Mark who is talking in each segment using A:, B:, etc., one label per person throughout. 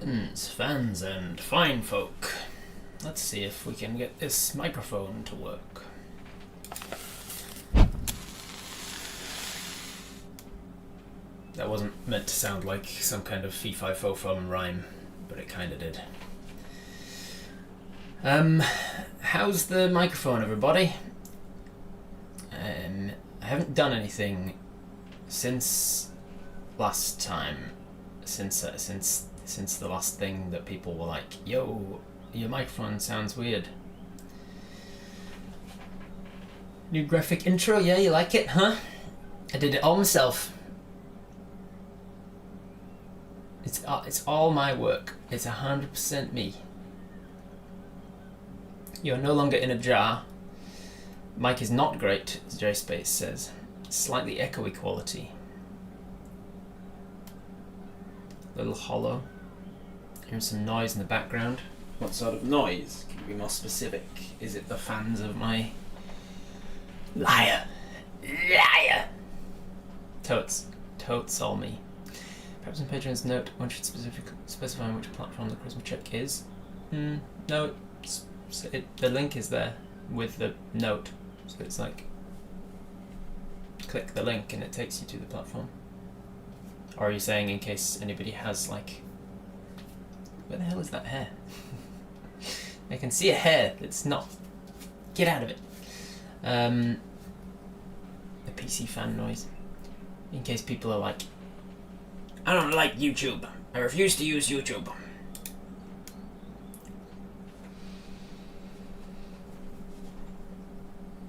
A: buttons, fans, and fine folk. Let's see if we can get this microphone to work. That wasn't meant to sound like some kind of fee-fi-fo-fum rhyme, but it kinda did. How's the microphone, everybody? I haven't done anything since last time. Since the last thing that people were like, "Yo, your microphone sounds weird." New graphic intro, yeah, you like it, huh? I did it all myself. It's all my work. It's 100% me. You're no longer in a jar. Mic is not great, as JSpace says. Slightly echoey quality. Little hollow. Here's some noise in the background. What sort of noise? Can you be more specific? Is it the fans of my... Liar! Liar! Totes all me. Perhaps in Patreon's note, one should specify which platform the Charisma check is. No, the link is there with the note. So it's like, click the link and it takes you to the platform. Or are you saying in case anybody has like, where the hell is that hair? I can see a hair that's not, get out of it. The PC fan noise. In case people are like, I don't like YouTube. I refuse to use YouTube.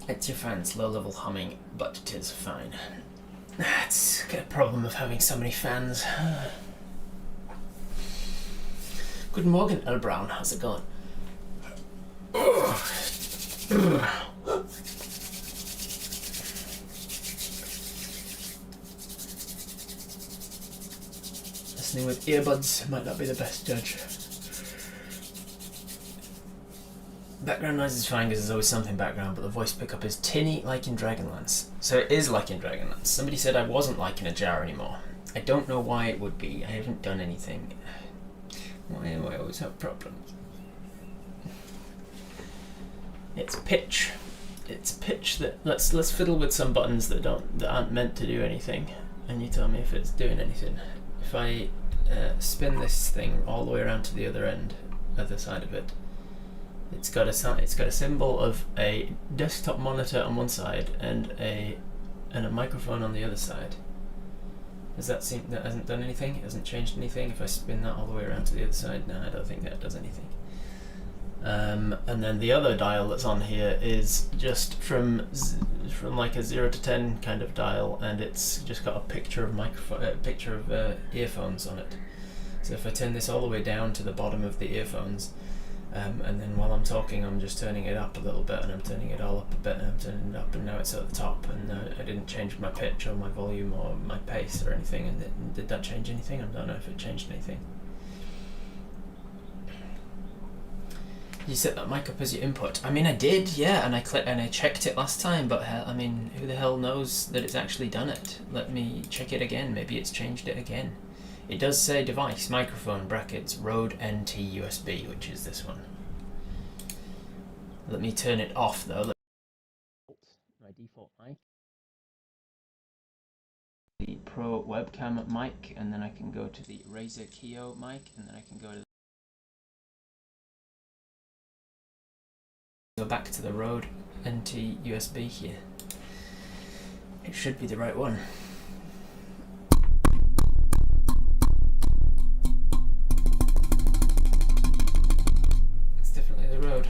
A: It's your fans' low-level humming, but it is fine. It's a problem of having so many fans. Good morning, L. Brown. How's it going? Listening with earbuds might not be the best judge. Background noise is fine because there's always something background, but the voice pickup is tinny like in Dragonlance. So it is like in Dragonlance. Somebody said I wasn't like in a jar anymore. I don't know why it would be. I haven't done anything. Why do I always have problems? It's pitch. It's pitch that let's fiddle with some buttons that aren't meant to do anything, and you tell me if it's doing anything. If I spin this thing all the way around to the other side of it, it's got a symbol of a desktop monitor on one side and a microphone on the other side. Does that seem that hasn't done anything? It hasn't changed anything. If I spin that all the way around to the other side, no, I don't think that does anything. And then the other dial that's on here is just from like a 0 to 10 kind of dial, and it's just got a picture of earphones on it. So if I turn this all the way down to the bottom of the earphones, and then while I'm talking, I'm just turning it up a little bit, and I'm turning it all up a bit, and I'm turning it up, and now it's at the top, and I didn't change my pitch or my volume or my pace or anything. And did that change anything? I don't know if it changed anything. You set that mic up as your input. I mean, I did, yeah, and I checked it last time, but I mean, who the hell knows that it's actually done it? Let me check it again. Maybe it's changed it again. It does say device, microphone, brackets, Rode NT USB, which is this one. Let me turn it off though. My default mic. The Pro webcam mic, and then I can go to the Razer Keo mic, and then I can go back to the Rode NT USB here. It should be the right one. It's definitely the Rode.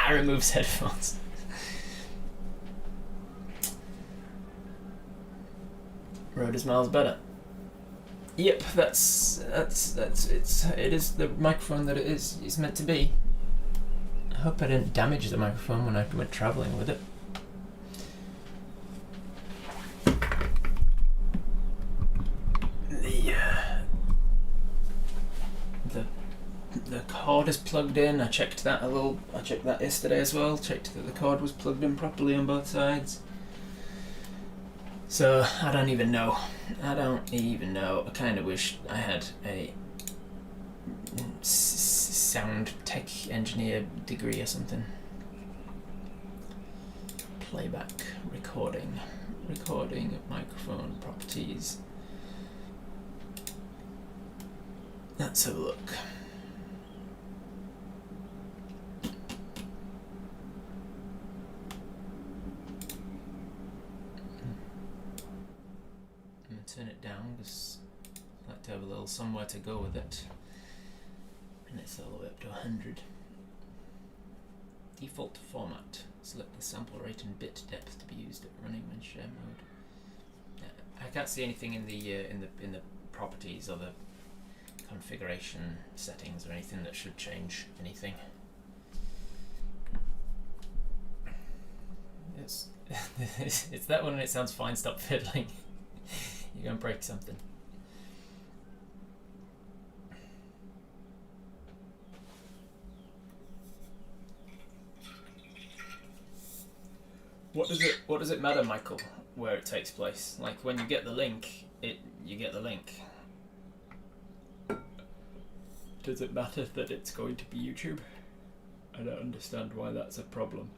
A: Removes headphones. Rode is miles better. Yep, it is the microphone that it is meant to be. I hope I didn't damage the microphone when I went travelling with it. The cord is plugged in. I checked that yesterday as well. Checked that the cord was plugged in properly on both sides. So I don't even know. I kind of wish I had a sound tech engineer degree or something. Playback, recording of microphone properties. Let's have a look. I'm going to turn it down because I like to have a little somewhere to go with it. And it's all the way up to 100. Default format. Select the sample rate and bit depth to be used at running when share mode. I can't see anything in the properties or the configuration settings or anything that should change anything. It's it's that one and it sounds fine. Stop fiddling. You're gonna break something. What does it matter, Michael, where it takes place? Like when you get the link, you get the link. Does it matter that it's going to be YouTube? I don't understand why that's a problem.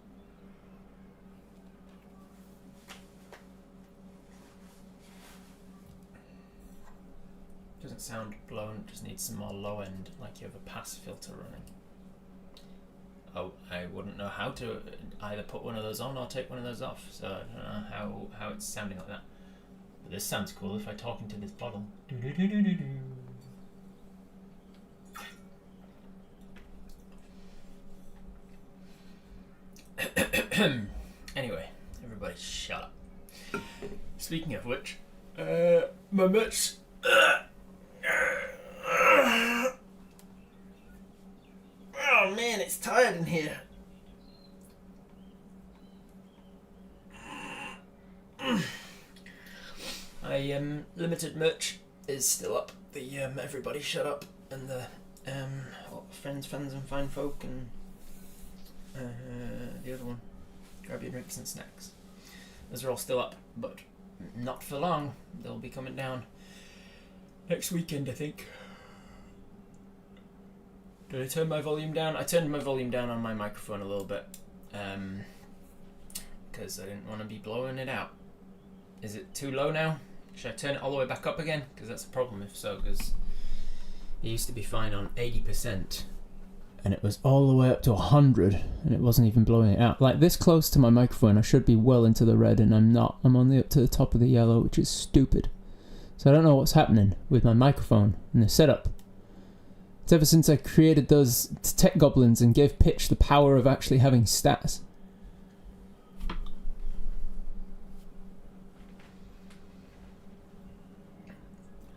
A: Doesn't sound blown, just needs some more low end, like you have a pass filter running. Oh, I wouldn't know how to either put one of those on or take one of those off, so I don't know how it's sounding like that. But this sounds cool if I talk into this bottle. Anyway, everybody shut up. Speaking of which, my merch. Oh man, it's tired in here. Limited merch is still up. The Everybody Shut Up and the Friends, Fans and Fine Folk and the other one, Grab Your Drinks and Snacks. Those are all still up, but not for long. They'll be coming down next weekend, I think. Did I turn my volume down? I turned my volume down on my microphone a little bit because I didn't want to be blowing it out. Is it too low now? Should I turn it all the way back up again? Because that's a problem if so, because it used to be fine on 80% and it was all the way up to 100 and it wasn't even blowing it out. Like this close to my microphone I should be well into the red and I'm not. I'm only up to the top of the yellow, which is stupid. So I don't know what's happening with my microphone and the setup. It's ever since I created those tech goblins and gave Pitch the power of actually having stats.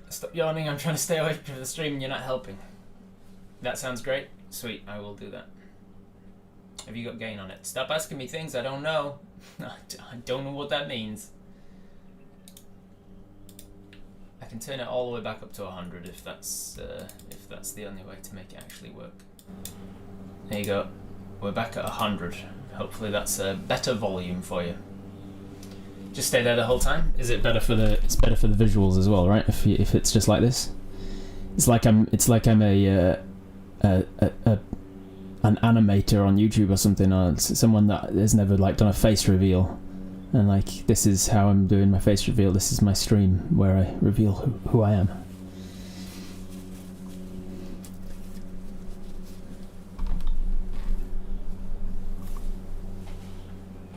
A: Stop yawning, I'm trying to stay away from the stream and you're not helping. That sounds great. Sweet, I will do that. Have you got gain on it? Stop asking me things I don't know. I don't know what that means. I can turn it all the way back up to 100 if that's the only way to make it actually work. There you go. We're back at 100. Hopefully that's a better volume for you. Just stay there the whole time. Is it better for the? It's better for the visuals as well, right? If it's just like this, it's like I'm an animator on YouTube or something, or someone that has never like done a face reveal. And like, this is how I'm doing my face reveal. This is my stream where I reveal who I am.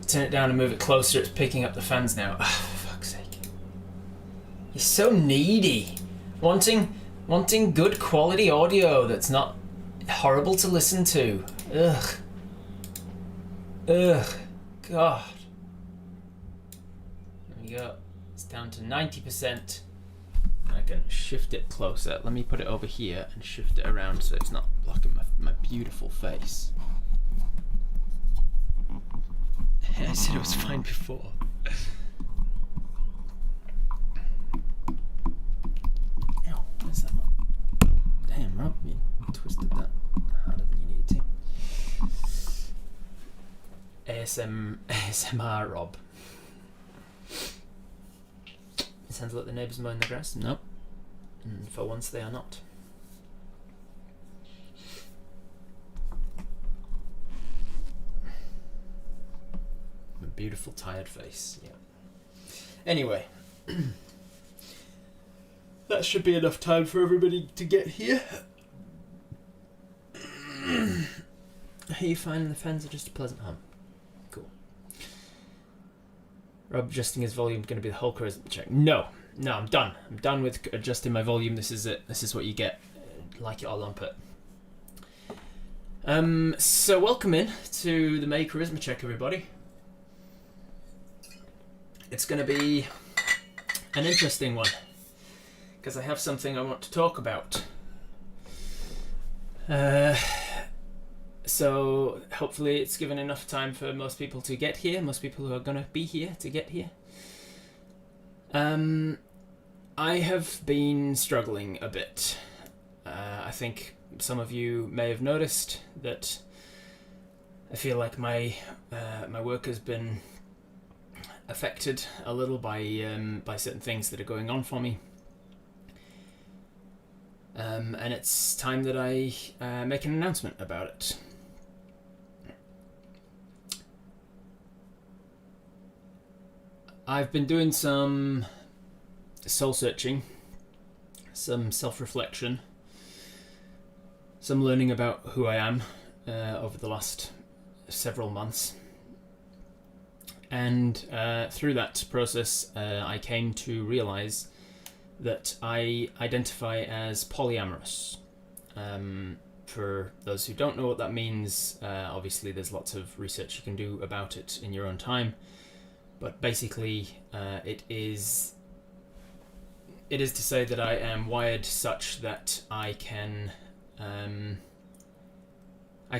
A: Turn it down and move it closer. It's picking up the fans now. Oh, for fuck's sake. You're so needy. Wanting good quality audio that's not horrible to listen to. Ugh. God. Go. It's down to 90%. I can shift it closer. Let me put it over here and shift it around so it's not blocking my beautiful face. I said it was fine before. Ow, where's that not? Damn, Rob, you twisted that harder than you needed to. ASMR Rob. It sounds like the neighbours mowing the grass. Nope. For once they are not. beautiful tired face. Yeah. Anyway, that should be enough time for everybody to get here. Are you finding the fans are just a pleasant hum? Cool. Rob adjusting his volume going to be the whole charisma check? No, I'm done. I'm done with adjusting my volume. This is it. This is what you get. Like it or lump it. So welcome in to the May charisma check, everybody. It's going to be an interesting one because I have something I want to talk about. So hopefully it's given enough time for most people to get here, most people who are going to be here to get here. I have been struggling a bit. I think some of you may have noticed that I feel like my work has been affected a little by certain things that are going on for me. And it's time that I make an announcement about it. I've been doing some soul searching, some self-reflection, some learning about who I am over the last several months. And through that process, I came to realize that I identify as polyamorous. For those who don't know what that means, obviously there's lots of research you can do about it in your own time. But basically, it is to say that I am wired such that I can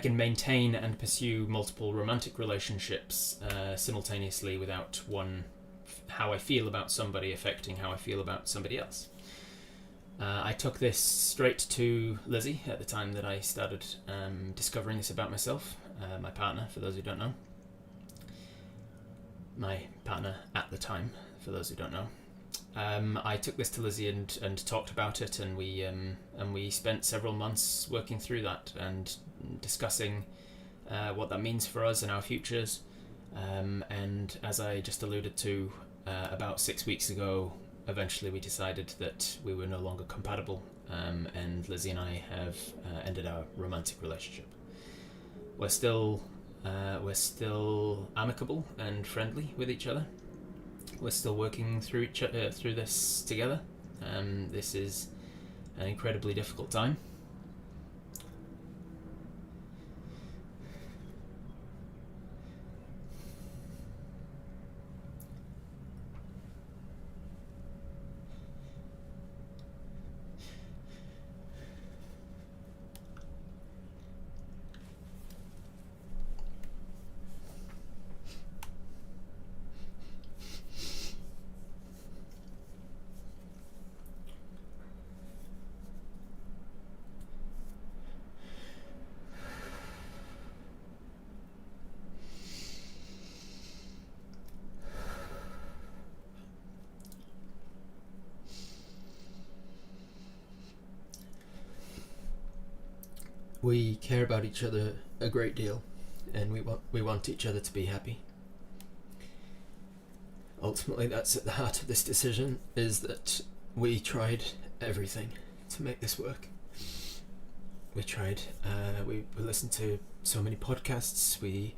A: maintain and pursue multiple romantic relationships simultaneously without how I feel about somebody affecting how I feel about somebody else. I took this straight to Lizzie at the time that I started discovering this about myself, my partner, for those who don't know. My partner at the time, for those who don't know. I took this to Lizzie and talked about it, and we spent several months working through that and discussing what that means for us and our futures. And as I just alluded to, about 6 weeks ago, eventually we decided that we were no longer compatible, and Lizzie and I have ended our romantic relationship. We're still amicable and friendly with each other. We're still working through through this together. This is an incredibly difficult time. We care about each other a great deal, and we want each other to be happy. Ultimately, that's at the heart of this decision, is that we tried everything to make this work. We tried, we listened to so many podcasts, we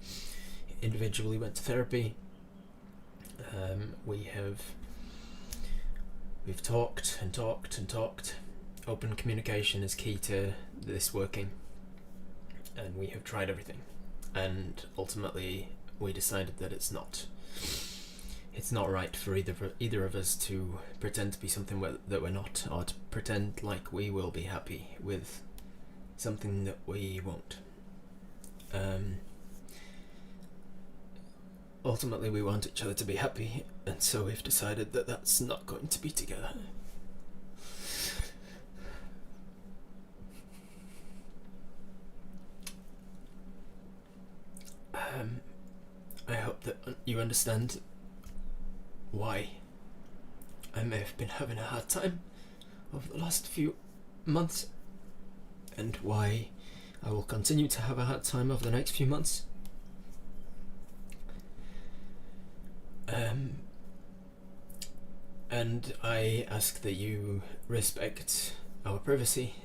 A: individually went to therapy, we've talked and talked and talked. Open communication is key to this working. And we have tried everything, and ultimately we decided that it's not right for either of us to pretend to be something that we're not, or to pretend like we will be happy with something that we won't. Ultimately we want each other to be happy, and so we've decided that that's not going to be together. I hope that you understand why I may have been having a hard time over the last few months, and why I will continue to have a hard time over the next few months. And I ask that you respect our privacy.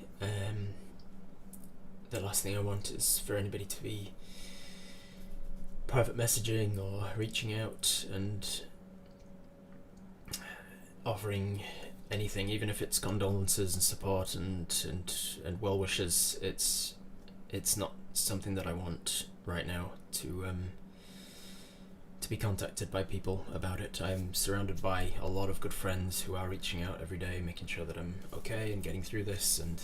A: The last thing I want is for anybody to be private messaging or reaching out and offering anything, even if it's condolences and support and well wishes. It's not something that I want right now to be contacted by people about it. I'm surrounded by a lot of good friends who are reaching out every day, making sure that I'm okay and getting through this, and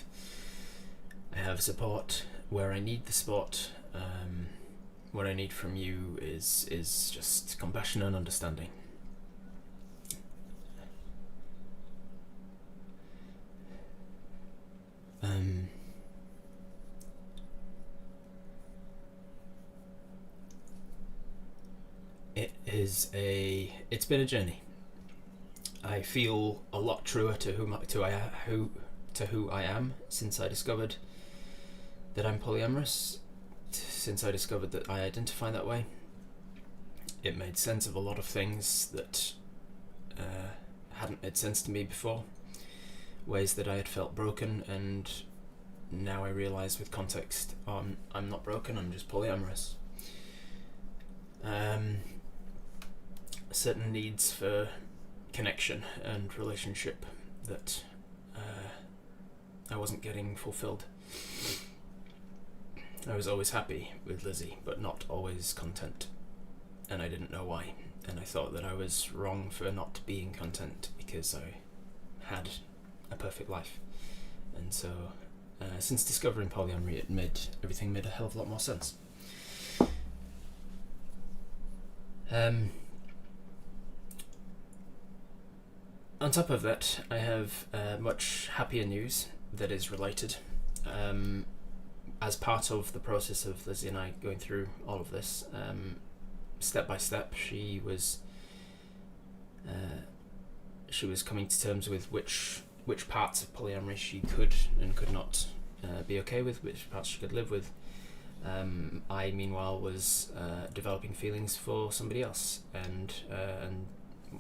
A: I have support where I need the support. What I need from you is just compassion and understanding. It's been a journey. I feel a lot truer to who I am since I discovered that I'm polyamorous, since I discovered that I identify that way. It made sense of a lot of things that hadn't made sense to me before, ways that I had felt broken, and now I realise with context, I'm not broken, I'm just polyamorous. Certain needs for connection and relationship that I wasn't getting fulfilled. I was always happy with Lizzie, but not always content, and I didn't know why, and I thought that I was wrong for not being content because I had a perfect life. And so since discovering polyamory, everything made a hell of a lot more sense. On top of that, I have much happier news that is related. As part of the process of Lizzie and I going through all of this, step by step, she was coming to terms with which parts of polyamory she could and could not be okay with, which parts she could live with. I, meanwhile, was developing feelings for somebody else, and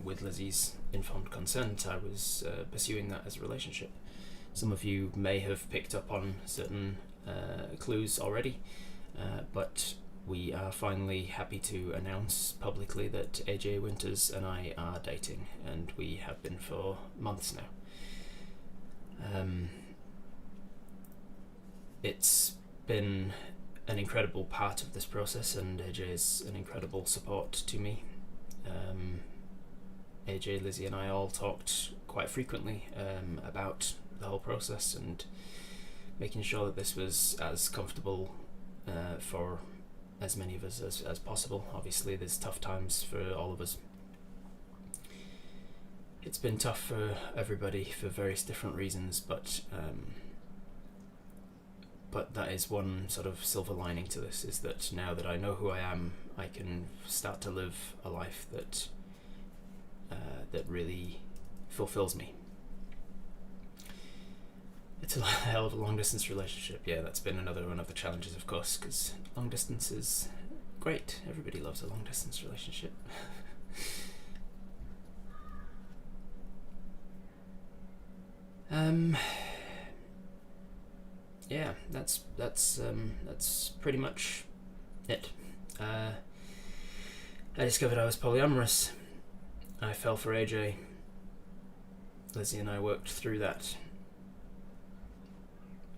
A: with Lizzie's informed consent, I was pursuing that as a relationship. Some of you may have picked up on certain clues already, but we are finally happy to announce publicly that AJ Winters and I are dating, and we have been for months now. It's been an incredible part of this process, and AJ is an incredible support to me. AJ, Lizzie and I all talked quite frequently about the whole process and making sure that this was as comfortable for as many of us as possible. Obviously there's tough times for all of us. It's been tough for everybody for various different reasons, but that is one sort of silver lining to this, is that now that I know who I am, I can start to live a life that really fulfills me. It's a hell of a long distance relationship. Yeah, that's been another one of the challenges, of course, because long distance is great. Everybody loves a long distance relationship. Yeah, that's pretty much it. I discovered I was polyamorous. I fell for AJ. Lizzie and I worked through that.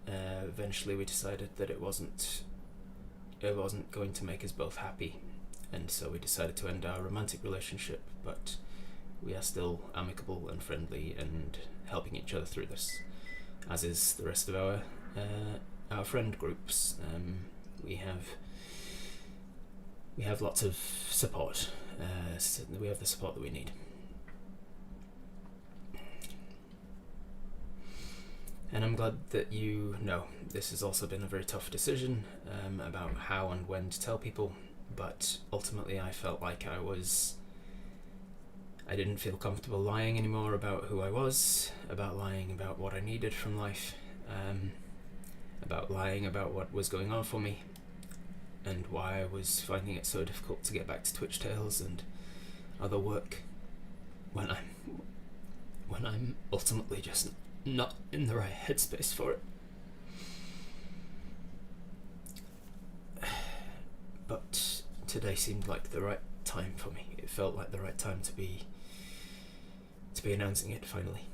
A: Eventually we decided that it wasn't going to make us both happy, and so we decided to end our romantic relationship, but we are still amicable and friendly and helping each other through this, as is the rest of our friend groups. We have lots of support. We have the support that we need. And I'm glad that you know this has also been a very tough decision about how and when to tell people, but ultimately I felt like I didn't feel comfortable lying anymore about who I was, about lying about what I needed from life, about lying about what was going on for me, and why I was finding it so difficult to get back to Twitch Tales, and other work when I'm ultimately just not in the right headspace for it. But today seemed like the right time for me. It felt like the right time to be announcing it finally.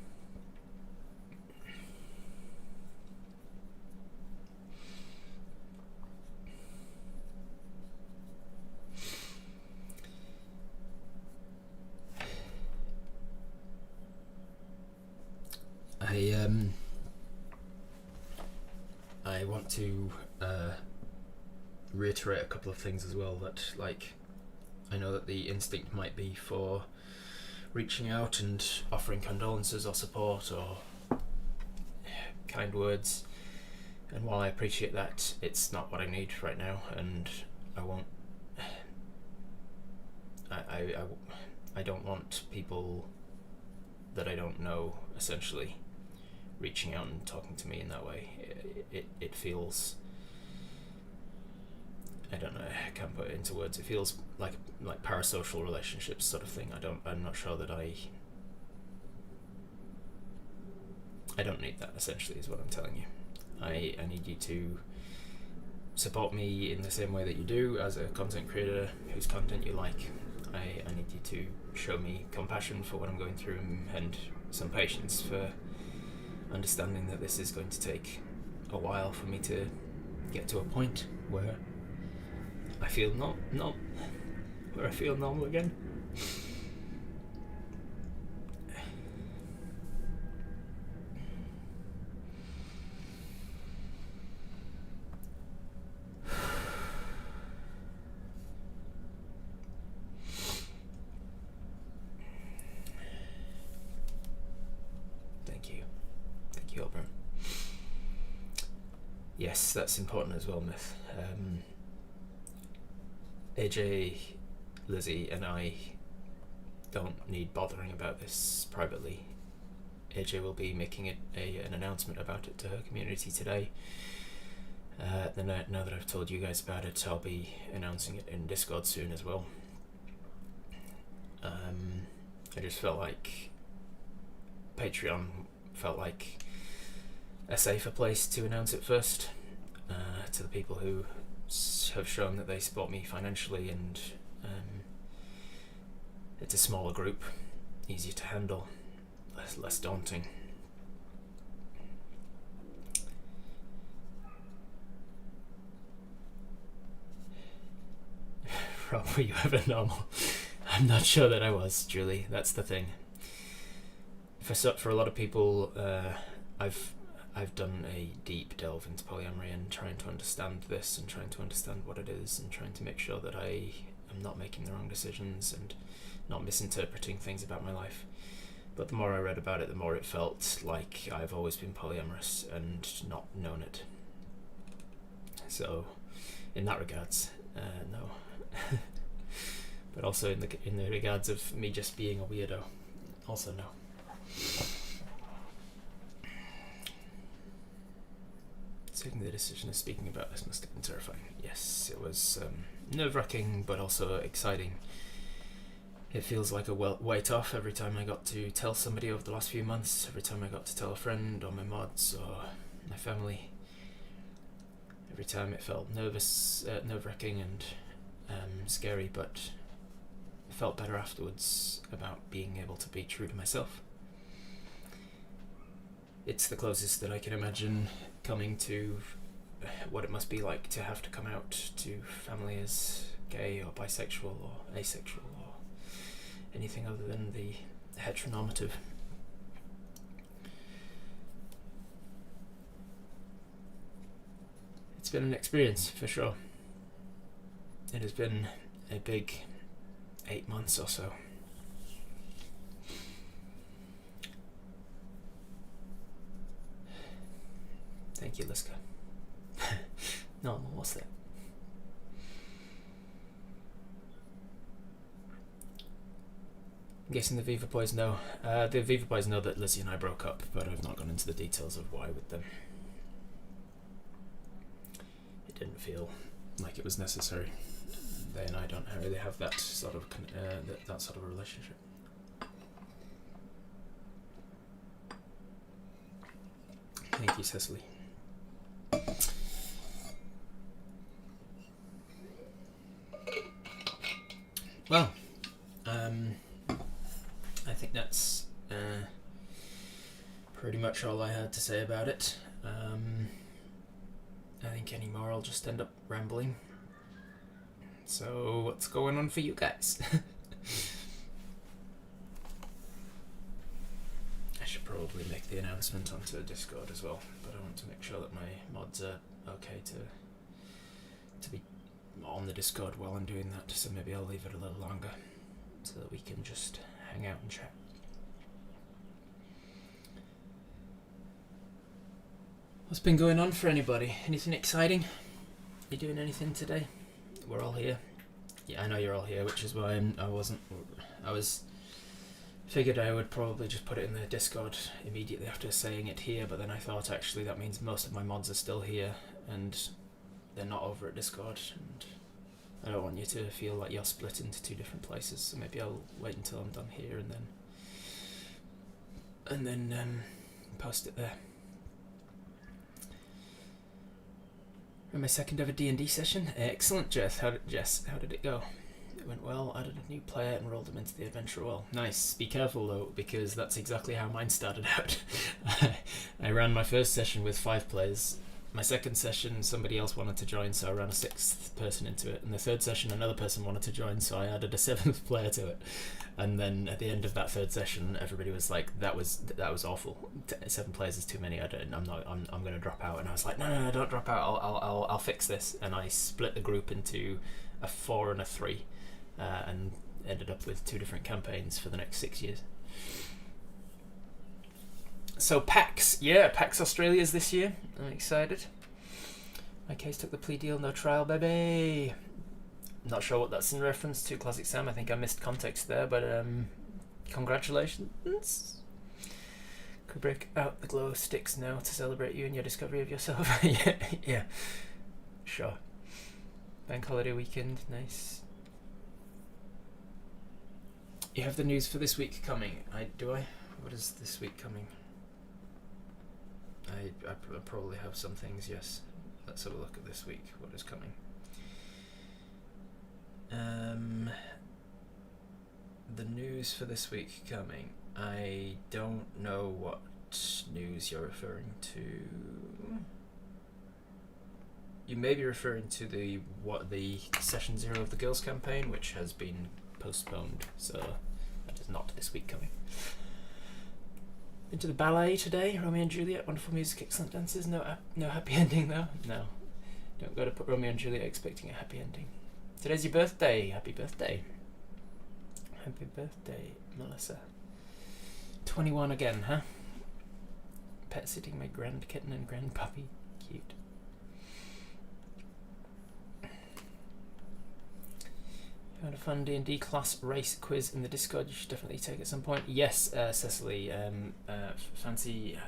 A: I want to reiterate a couple of things as well. That, like, I know that the instinct might be for reaching out and offering condolences or support or kind words, and while I appreciate that, it's not what I need right now, and I won't. I don't want people that I don't know, essentially, reaching out and talking to me in that way. It feels, I don't know, I can't put it into words. It feels like parasocial relationships sort of thing. I'm not sure that I don't need that, essentially, is what I'm telling you. I need you to support me in the same way that you do as a content creator whose content you like. I need you to show me compassion for what I'm going through, and some patience for understanding that this is going to take a while for me to get to a point where I feel where I feel normal again. Thank you, Oberon. Yes, that's important as well, Myth. AJ, Lizzie, and I don't need bothering about this privately. AJ will be making an announcement about it to her community today. Now that I've told you guys about it, I'll be announcing it in Discord soon as well. I just felt like Patreon felt like a safer place to announce it first, to the people who have shown that they support me financially, and it's a smaller group, easier to handle, less daunting. Rob, were you ever normal? I'm not sure that I was, Julie. That's the thing. For a lot of people, I've done a deep delve into polyamory and trying to understand this and trying to understand what it is and trying to make sure that I am not making the wrong decisions and not misinterpreting things about my life. But the more I read about it, the more it felt like I've always been polyamorous and not known it. So, in that regards, no. But also in the regards of me just being a weirdo, also no. Taking the decision of speaking about this must have been terrifying. Yes, it was nerve-wracking, but also exciting. It feels like a weight off every time I got to tell somebody over the last few months, every time I got to tell a friend or my mods or my family. Every time it felt nerve-wracking and scary, but it felt better afterwards about being able to be true to myself. It's the closest that I can imagine coming to what it must be like to have to come out to family as gay or bisexual or asexual or anything other than the heteronormative. It's been an experience, for sure. It has been a big 8 months or so. Thank you, Liska. No, what's that? I'm guessing the Viva Boys know. The Viva Boys know that Lizzie and I broke up, but I've not gone into the details of why with them. It didn't feel like it was necessary. they and I don't really have that sort of that sort of a relationship. Thank you, Cecily. Well, I think that's pretty much all I had to say about it. I think any more I'll just end up rambling. So what's going on for you guys? I should probably make the announcement onto Discord as well, but I want to make sure that my mods are okay to be on the Discord while I'm doing that, so maybe I'll leave it a little longer so that we can just hang out and chat. What's been going on for anybody? Anything exciting? You doing anything today? We're all here. Yeah, I know you're all here, which is why figured I would probably just put it in the Discord immediately after saying it here, but then I thought actually that means most of my mods are still here and they're not over at Discord, and I don't want you to feel like you're split into two different places, so maybe I'll wait until I'm done here and then post it there. And my second ever D&D session. Excellent, Jess. How did it go? It went well. Added a new player and rolled them into the adventure well. Nice. Be careful though, because that's exactly how mine started out. I ran my first session with 5 players. My second session, somebody else wanted to join, so I ran a 6th person into it. And the third session, another person wanted to join, so I added a 7th player to it. And then at the end of that third session, everybody was like, "That was awful. 7 players is too many. I'm going to drop out." And I was like, "No, don't drop out. I'll fix this." And I split the group into a 4 and a 3, and ended up with 2 different campaigns for the next 6 years. So PAX Australia's this year. I'm excited. My case took the plea deal, no trial, baby. Not sure what that's in reference to, Classic Sam. I think I missed context there, but congratulations. Could break out the glow sticks now to celebrate you and your discovery of yourself. yeah, sure. Bank holiday weekend, nice. You have the news for this week coming. Do I? What is this week coming? I probably have some things, yes. Let's have a look at this week. What is coming? The news for this week coming. I don't know what news you're referring to. You may be referring to the session 0 of the Girls campaign, which has been postponed, so that is not this week coming. Been to the ballet today, Romeo and Juliet, wonderful music, excellent dances, no happy ending though. No, don't go to put Romeo and Juliet expecting a happy ending. Today's your birthday, happy birthday. Happy birthday, Melissa. 21 again, huh? Pet sitting my grand kitten and grand puppy, cute. Found a fun D&D class race quiz in the Discord. You should definitely take at some point. Yes, Cecily. Fancy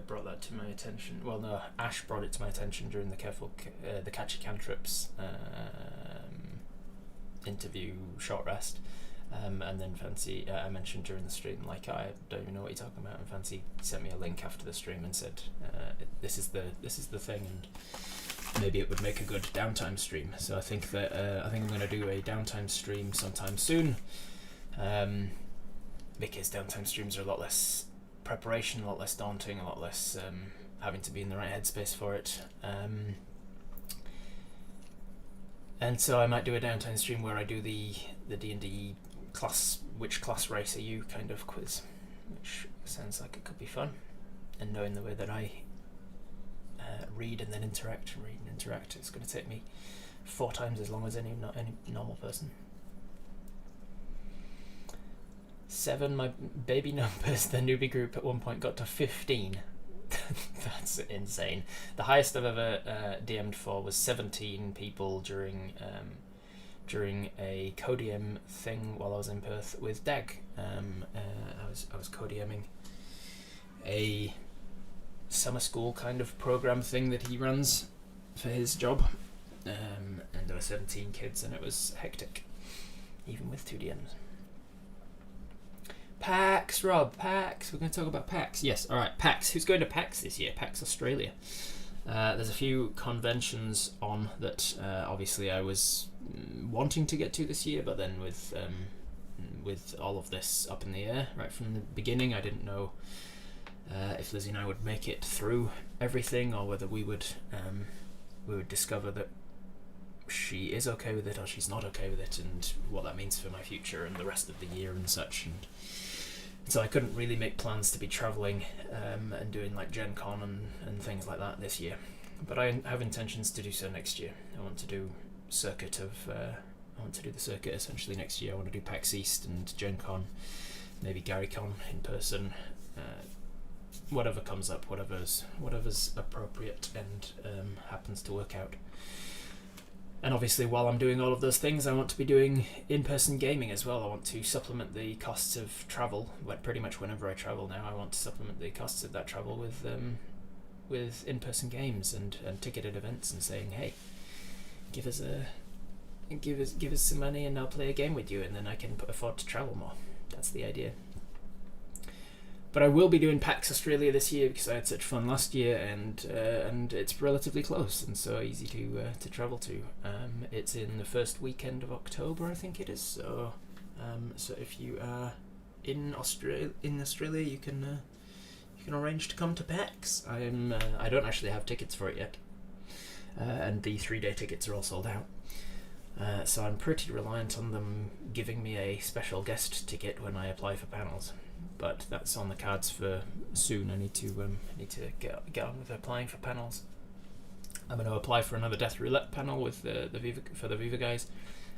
A: brought that to my attention. Well, no, Ash brought it to my attention during the Catchy Cantrips interview short rest. And then Fancy, I mentioned during the stream, like, I don't even know what you're talking about. And Fancy sent me a link after the stream and said, "This is the thing," and maybe it would make a good downtime stream. So I think that I'm going to do a downtime stream sometime soon, because downtime streams are a lot less preparation, a lot less daunting, a lot less having to be in the right headspace for it. And so I might do a downtime stream where I do the D&D class, which class race are you kind of quiz, which sounds like it could be fun. And knowing the way that I read and then interact, it's going to take me 4 times as long as any normal person. 7, my baby numbers, the newbie group at one point got to 15. That's insane. The highest I've ever DM'd for was 17 people during a co-DM thing while I was in Perth with Dag. I was co-DMing a summer school kind of program thing that he runs for his job, and there were 17 kids, and it was hectic, even with 2DMs. PAX, Rob, PAX. We're going to talk about PAX. Yes, all right, PAX. Who's going to PAX this year? PAX Australia. There's a few conventions on that obviously I was wanting to get to this year, but then with all of this up in the air right from the beginning, I didn't know if Lizzie and I would make it through everything, or whether we would discover that she is okay with it or she's not okay with it, and what that means for my future and the rest of the year and such. And so I couldn't really make plans to be travelling and doing like Gen Con and things like that this year. But I have intentions to do so next year. I want to do the circuit essentially next year. I want to do PAX East and Gen Con, maybe GaryCon in person, whatever comes up, whatever's appropriate and happens to work out. And obviously, while I'm doing all of those things, I want to be doing in-person gaming as well. I want to supplement the costs of travel. Like pretty much whenever I travel now, I want to supplement the costs of that travel with in-person games and ticketed events, and saying, hey, give us some money and I'll play a game with you, and then I can afford to travel more. That's the idea. But I will be doing PAX Australia this year because I had such fun last year, and it's relatively close and so easy to travel to. It's in the first weekend of October, I think it is. So if you are in Australia, you can arrange to come to PAX. I don't actually have tickets for it yet, and the 3-day tickets are all sold out. So I'm pretty reliant on them giving me a special guest ticket when I apply for panels. But that's on the cards for soon. I need to get on with applying for panels. I'm going to apply for another Death Roulette panel with the Viva guys.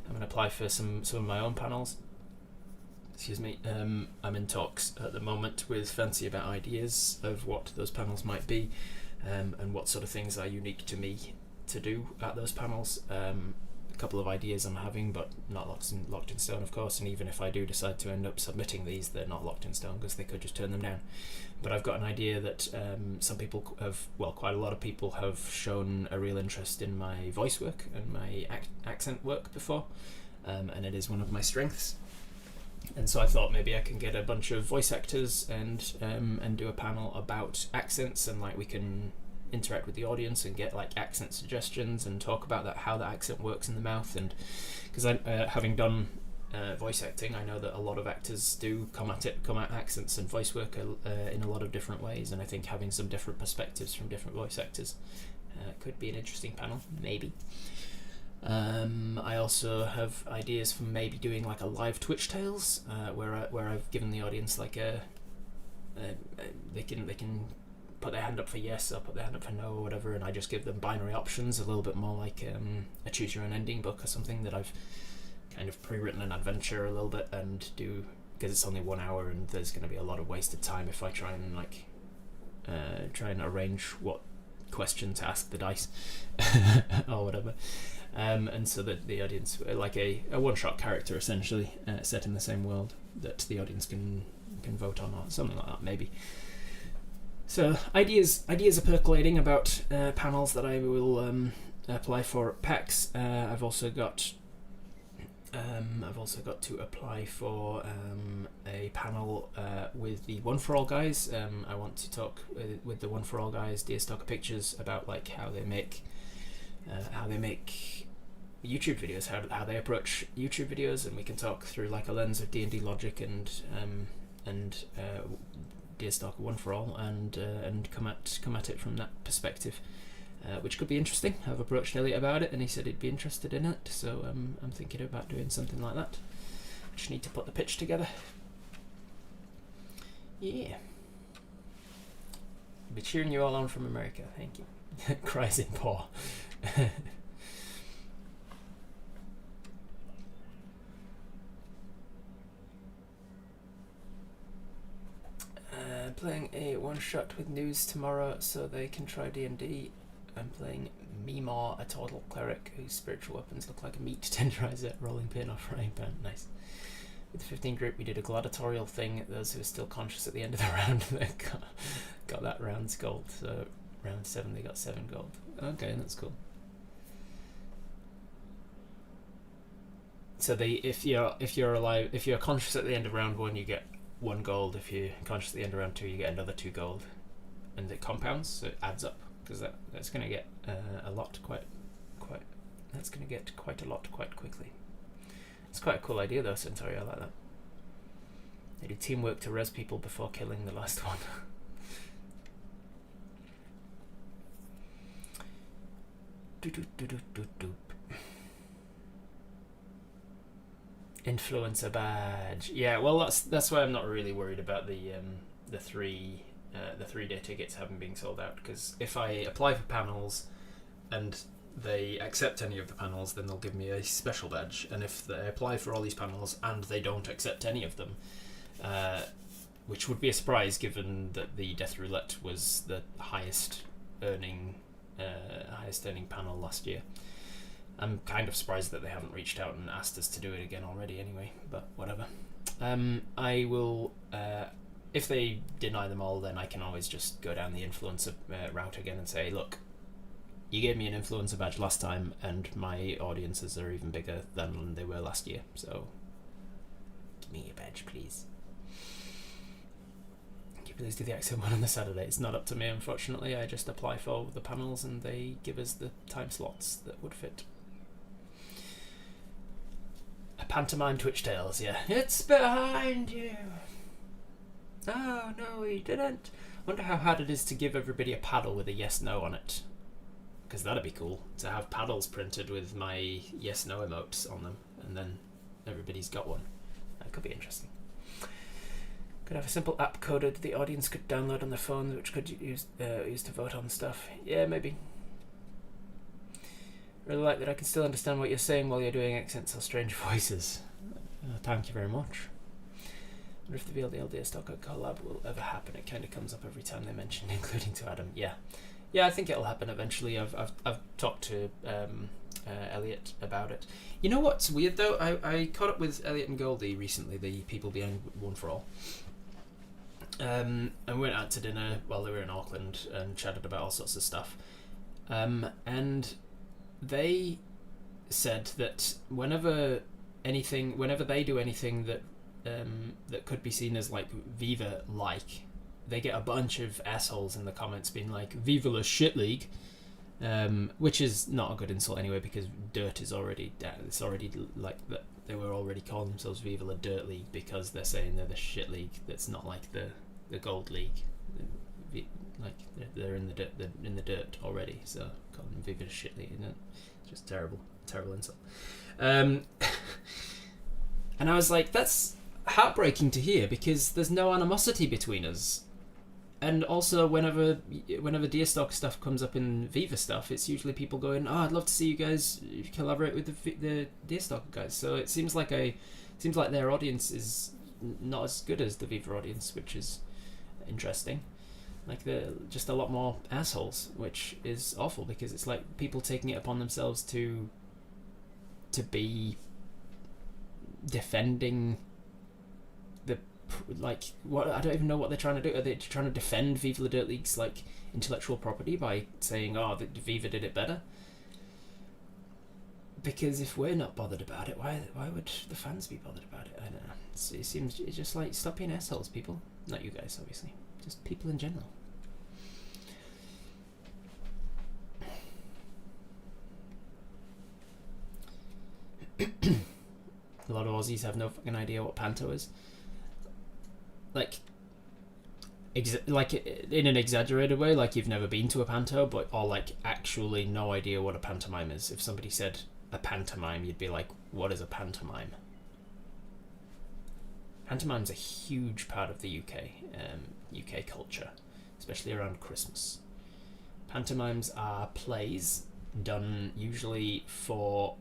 A: I'm going to apply for some of my own panels. Excuse me. I'm in talks at the moment with Fancy about ideas of what those panels might be, and what sort of things are unique to me to do at those panels. A couple of ideas I'm having, but not locked in stone, of course. And even if I do decide to end up submitting these, they're not locked in stone because they could just turn them down. But I've got an idea that some people have, well, quite a lot of people have shown a real interest in my voice work and my accent work before, and it is one of my strengths. And so I thought maybe I can get a bunch of voice actors and do a panel about accents, and like we can interact with the audience and get like accent suggestions and talk about that, how the accent works in the mouth. And because I having done voice acting, I know that a lot of actors do come at accents and voice work in a lot of different ways, and I think having some different perspectives from different voice actors could be an interesting panel, maybe. I also have ideas for maybe doing like a live Twitch Tales where I've given the audience like they can put their hand up for yes or put their hand up for no or whatever, and I just give them binary options, a little bit more like a choose your own ending book or something that I've kind of pre-written an adventure a little bit, and do, because it's only 1 hour and there's going to be a lot of wasted time if I try and arrange what question to ask the dice or whatever. And so that the audience, like a one-shot character essentially, set in the same world that the audience can vote on, or something like that maybe. So ideas are percolating about panels that I will apply for at PAX. I've also got to apply for a panel with the One For All guys. I want to talk with the One For All guys, Dear Stalker Pictures, about like how they make YouTube videos, how they approach YouTube videos, and we can talk through like a lens of D&D logic and Dear Stalker One For All, and come at it from that perspective, which could be interesting. I've approached Elliot about it, and he said he'd be interested in it. So I'm thinking about doing something like that. Just need to put the pitch together. Yeah. I'll be cheering you all on from America. Thank you. Cries in paw. Playing a one-shot with News tomorrow so they can try D&D. I'm playing Mimar, a total cleric whose spiritual weapons look like a meat tenderizer, rolling pin or frying pan. Nice. With the 15 group, we did a gladiatorial thing. Those who are still conscious at the end of the round, they got that round's gold. So round 7, they got 7 gold. Okay, that's cool. So if you're alive, if you're conscious at the end of round 1, you get 1 gold. If you're conscious at the end of round 2, you get another 2 gold, and it compounds, so it adds up, because that's going to get a lot quite. That's going to get quite a lot quite quickly. It's quite a cool idea though, Centauri. I like that. They do teamwork to res people before killing the last one. Influencer badge. Yeah, well, that's why I'm not really worried about the 3-day tickets having been sold out, because if I apply for panels and they accept any of the panels, then they'll give me a special badge. And if they apply for all these panels and they don't accept any of them, which would be a surprise given that the Death Roulette was the highest earning panel last year. I'm kind of surprised that they haven't reached out and asked us to do it again already anyway, but whatever. I will, if they deny them all, then I can always just go down the influencer route again and say, look, you gave me an influencer badge last time and my audiences are even bigger than they were last year, so give me a badge, please. Can you please do the accent one on the Saturday? It's not up to me, unfortunately. I just apply for the panels and they give us the time slots that would fit. A pantomime Twitch Tales, yeah. It's behind you. Oh, no, he didn't. Wonder how hard it is to give everybody a paddle with a yes/no on it. Because that'd be cool, to have paddles printed with my yes/no emotes on them, and then everybody's got one. That could be interesting. Could have a simple app coded the audience could download on their phones, which could use to vote on stuff. Yeah, maybe. Really like that I can still understand what you're saying while you're doing accents or strange voices. Thank you very much. I wonder if the VLDL Deerstalker collab will ever happen. It kind of comes up every time they mention, including to Adam. Yeah, I think it'll happen eventually. I've talked to Elliot about it. You know what's weird though? I caught up with Elliot and Goldie recently, the people behind One for All. And we went out to dinner while they were in Auckland and chatted about all sorts of stuff. And they said that whenever they do anything that could be seen as like Viva-like, they get a bunch of assholes in the comments being like, Viva la shit league, which is not a good insult anyway, because dirt is already it's already like that. They were already calling themselves Viva la Dirt League because they're saying they're the shit league that's not like the gold league. Like they're in the dirt already, so calling them Viva la shit league, isn't it? It's just terrible insult. And I was like, that's heartbreaking to hear, because there's no animosity between us. And also, whenever Deerstock stuff comes up in Viva stuff, it's usually people going, "Oh, I'd love to see you guys collaborate with the Deerstock guys." So it seems like their audience is not as good as the Viva audience, which is interesting. Like they're just a lot more assholes, which is awful, because it's like people taking it upon themselves to be defending the, like, what, I don't even know what they're trying to do. Are they trying to defend Viva la Dirt League's like intellectual property by saying, oh, the Viva did it better? Because if we're not bothered about it, why would the fans be bothered about it? I don't know. It's just like, stop being assholes, people. Not you guys, obviously. Just people in general. A lot of Aussies have no fucking idea what panto is. Like in an exaggerated way, like you've never been to a panto, but or like actually no idea what a pantomime is. If somebody said a pantomime, you'd be like, what is a pantomime? Pantomime's a huge part of the UK culture, especially around Christmas. Pantomimes are plays done usually for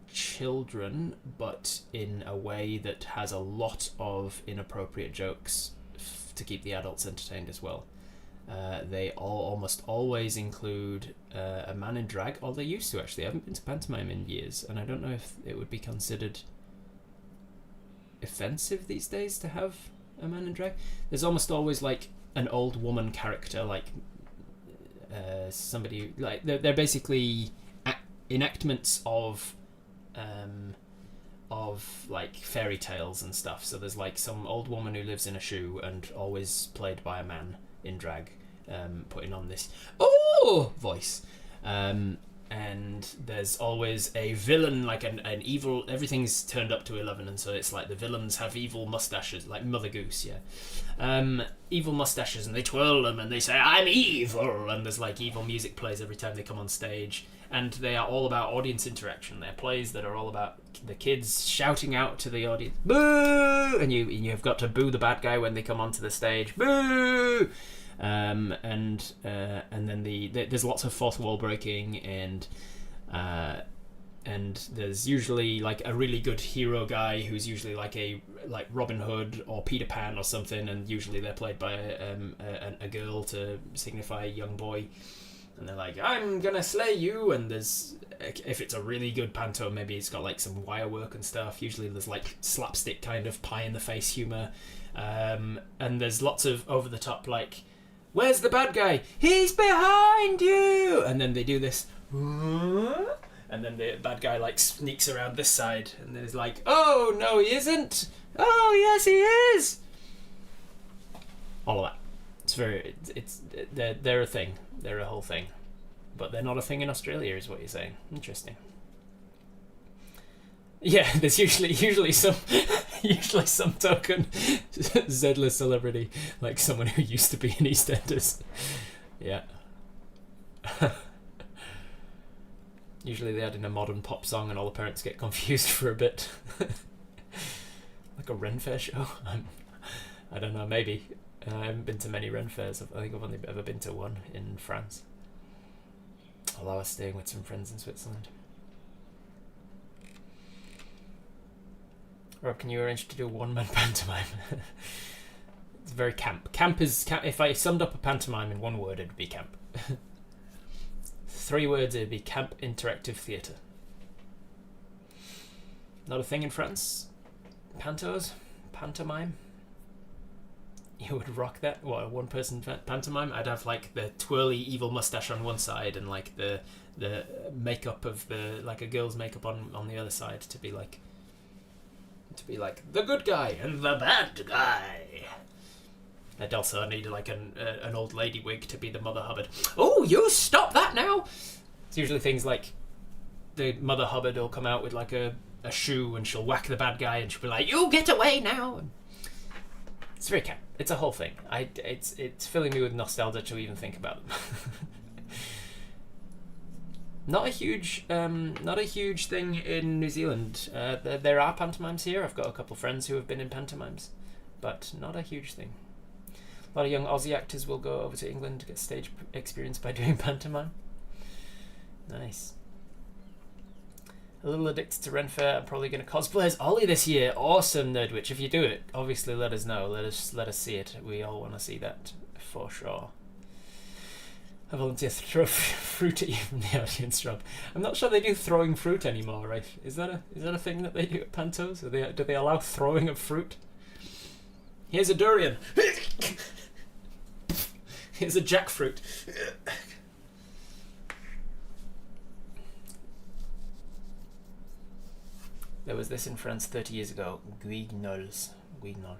A: children, but in a way that has a lot of inappropriate jokes to keep the adults entertained as well. They almost always include a man in drag, or they used to actually. I haven't been to pantomime in years, and I don't know if it would be considered offensive these days to have a man in drag. There's almost always like an old woman character, like somebody, like they're basically enactments of of like fairy tales and stuff. So there's like some old woman who lives in a shoe and always played by a man in drag, putting on this voice. And there's always a villain, like an evil. Everything's turned up to 11, and so it's like the villains have evil mustaches, like Mother Goose, evil mustaches, and they twirl them and they say, "I'm evil," and there's like evil music plays every time they come on stage. And they are all about audience interaction. They're plays that are all about the kids shouting out to the audience, "Boo!" And you've got to boo the bad guy when they come onto the stage, "Boo!" And then there's lots of fourth wall breaking, and there's usually like a really good hero guy who's usually like Robin Hood or Peter Pan or something, and usually they're played by a girl to signify a young boy, and they're like, "I'm gonna slay you," and there's, if it's a really good panto, maybe it's got like some wire work and stuff. Usually there's like slapstick kind of pie in the face humor, and there's lots of over the top like, "Where's the bad guy? He's behind you!" And then they do this, and then the bad guy like sneaks around this side, and then he's like, "Oh no, he isn't! Oh yes, he is!" All of that. They're a thing. They're a whole thing, but they're not a thing in Australia, is what you're saying. Interesting. Yeah, there's usually some token Z-list celebrity, like someone who used to be in EastEnders. Yeah. Usually they add in a modern pop song and all the parents get confused for a bit. Like a Ren Fair show? I don't know, maybe. I haven't been to many Ren Fairs. I think I've only ever been to one in France. Although I was staying with some friends in Switzerland. Rob, can you arrange to do a one-man pantomime? It's very camp. Camp. If I summed up a pantomime in one word, it'd be camp. 3 words, it'd be camp interactive theatre. Not a thing in France? Pantos? Pantomime? You would rock that? What, a one-person pantomime? I'd have like the twirly evil mustache on one side and like the makeup of like a girl's makeup on the other side to be like the good guy and the bad guy. I'd also need like an old lady wig to be the Mother Hubbard. Oh, you stop that now! It's usually things like the Mother Hubbard will come out with like a shoe and she'll whack the bad guy and she'll be like, "You get away now!" And it's very camp. It's a whole thing. It's filling me with nostalgia to even think about them. Not a huge thing in New Zealand. There are pantomimes here. I've got a couple of friends who have been in pantomimes, but not a huge thing. A lot of young Aussie actors will go over to England to get stage experience by doing pantomime. Nice. A little addicted to Ren Fair. I'm probably going to cosplay as Ollie this year. Awesome, Nerdwitch. If you do it, obviously let us know. Let us see it. We all want to see that for sure. I volunteer to throw fruit at you from the audience, Rob. I'm not sure they do throwing fruit anymore, right? Is that a thing that they do at pantos? Do they allow throwing of fruit? Here's a durian. Here's a jackfruit. There was this in France 30 years ago. Guignols. Guignol.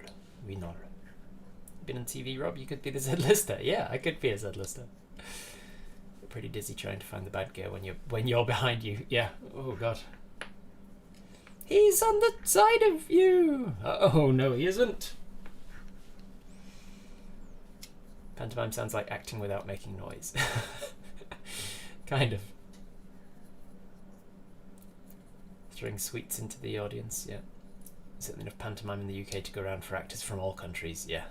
A: Been on TV, Rob? You could be the Z-lister. Yeah, I could be a Z-lister. Pretty dizzy trying to find the bad guy when you're behind you. Yeah. Oh god. He's on the side of you. Oh no, he isn't. Pantomime sounds like acting without making noise. Kind of. Throwing sweets into the audience, yeah. Certainly enough pantomime in the UK to go around for actors from all countries, yeah.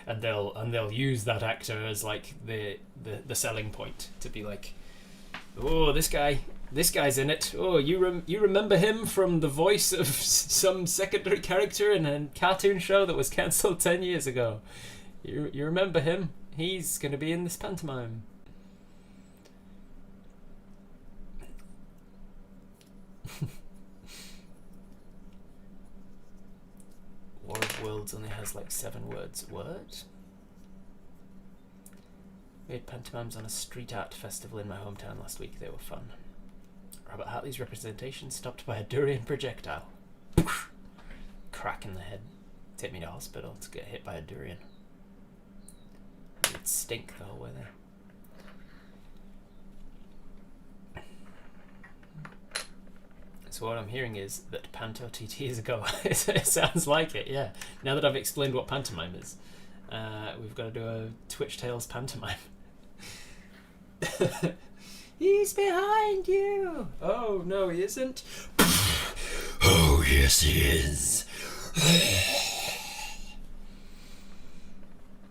A: and they'll use that actor as like the selling point to be like, "Oh, this guy's in it. Oh, you remember him from the voice of some secondary character in a cartoon show that was cancelled 10 years ago. You remember him? He's going to be in this pantomime." War of Worlds only has like 7 words. What? We had pantomimes on a street art festival in my hometown last week. They were fun. Robert Hartley's representation stopped by a durian projectile. Crack in the head. Take me to hospital to get hit by a durian. It'd stink the whole way there. So what I'm hearing is that Panto TT is a go. It sounds like it, yeah. Now that I've explained what pantomime is, we've got to do a Twitch Tales pantomime. He's behind you! Oh, no, he isn't. Oh, yes, he is.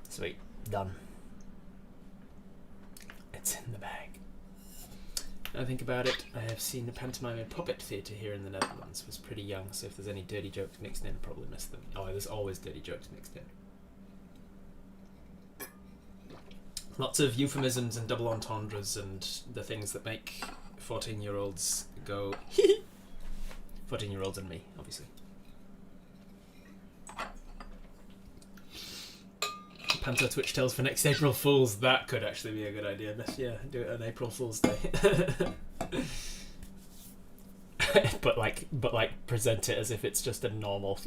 A: Sweet. Done. It's in the bag. I think about it, I have seen the pantomime and puppet theatre here in the Netherlands. Was pretty young, so if there's any dirty jokes mixed in, I probably missed them. Oh, there's always dirty jokes mixed in. Lots of euphemisms and double entendres and the things that make 14-year-olds go hee. 14-year-olds and me, obviously. Panto Twitch Tales for next April Fool's. That could actually be a good idea. Yeah, do it on April Fool's Day. but like present it as if it's just a normal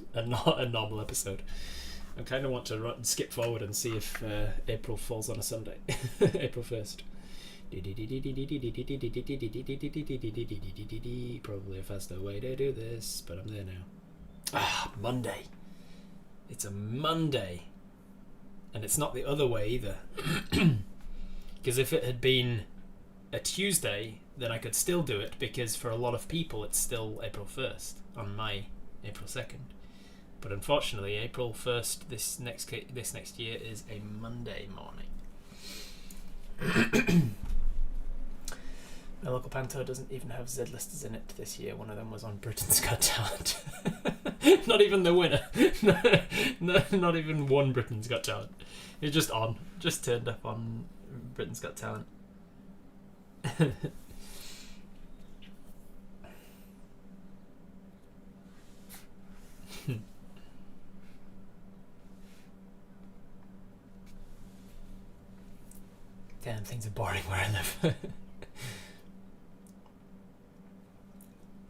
A: episode. I kind of want to skip forward and see if April falls on a Sunday. April 1st. Probably a faster way to do this, but I'm there now. Ah, Monday. It's a Monday. And it's not the other way either. Because if it had been a Tuesday, then I could still do it, because for a lot of people it's still April 1st on my April 2nd. But unfortunately, April 1st this next year is a Monday morning. My local panto doesn't even have Z-listers in it this year. One of them was on Britain's Got Talent. Not even the winner. Not even one Britain's Got Talent. It's just on. Just turned up on Britain's Got Talent. Damn, things are boring where I live.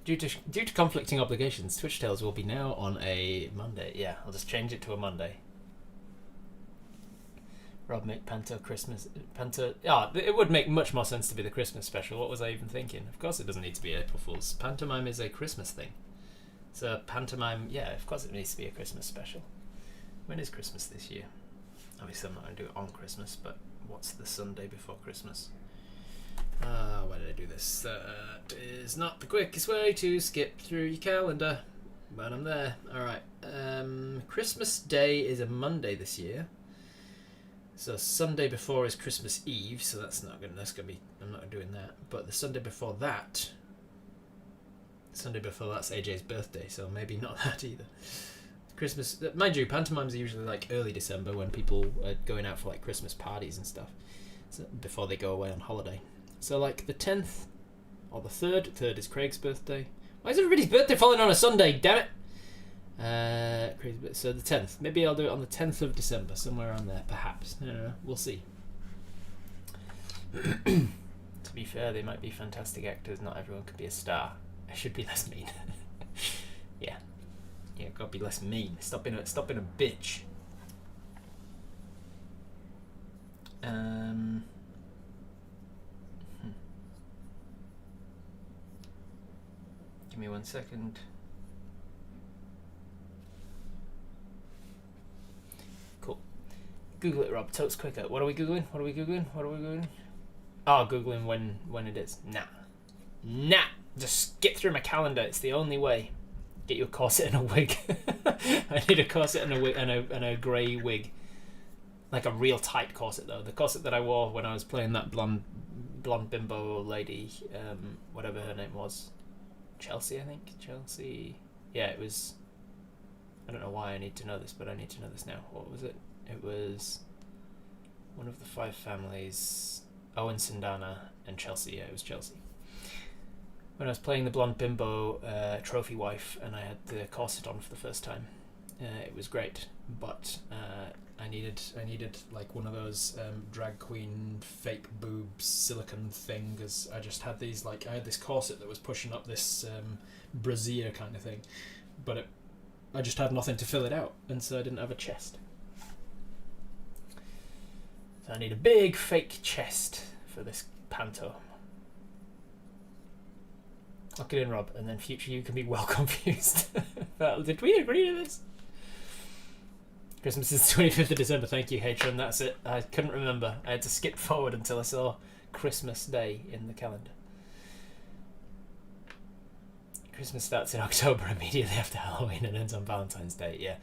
A: Due to conflicting obligations, Twitch Tales will be now on a Monday. Yeah, I'll just change it to a Monday. Rob, make Panto Christmas. Panto. Yeah, it would make much more sense to be the Christmas special. What was I even thinking? Of course it doesn't need to be April Fool's. Pantomime is a Christmas thing. So pantomime, yeah, of course it needs to be a Christmas special. When is Christmas this year? Obviously I'm not going to do it on Christmas, but what's the Sunday before Christmas? Why did I do this? That is not the quickest way to skip through your calendar, but I'm there. Alright, Christmas Day is a Monday this year. So Sunday before is Christmas Eve, so that's gonna be, I'm not doing that. But the Sunday before that's AJ's birthday, so maybe not that either. Christmas, mind you, pantomimes are usually like early December when people are going out for like Christmas parties and stuff, so before they go away on holiday. So like the 10th or the 3rd is Craig's birthday. Why is everybody's birthday falling on a Sunday, damn it? Craig's, so the 10th, maybe I'll do it on the 10th of December, somewhere around there, perhaps. I don't know, we'll see. To be fair, they might be fantastic actors, not everyone could be a star. I should be less mean. Yeah, gotta be less mean. Stop being a bitch. Give me 1 second. Cool. Google it, Rob. Totes quicker. What are we googling? Oh, googling when it is. Nah. Just skip through my calendar. It's the only way. Get you a corset and a wig. I need a corset and a wig and a grey wig. Like a real tight corset though. The corset that I wore when I was playing that blonde bimbo lady, whatever her name was. Chelsea, I think. Chelsea. Yeah, it was. I don't know why I need to know this, but I need to know this now. What was it? It was one of the 5 families. Owen Sindana and Chelsea. Yeah, it was Chelsea. When I was playing the blonde bimbo trophy wife and I had the corset on for the first time, it was great. But
B: I needed like one of those drag queen fake boobs silicone thing, because I just had these, like, I had this corset that was pushing up this brassiere kind of thing, but I just had nothing to fill it out, and so I didn't have a chest. So I need a big fake chest for this panto. Lock it in, Rob, and then future you can be well confused. But did we agree to this? Christmas is the 25th of December. Thank you, Hatron. That's it. I couldn't remember. I had to skip forward until I saw Christmas Day in the calendar. Christmas starts in October immediately after Halloween and ends on Valentine's Day. Yeah.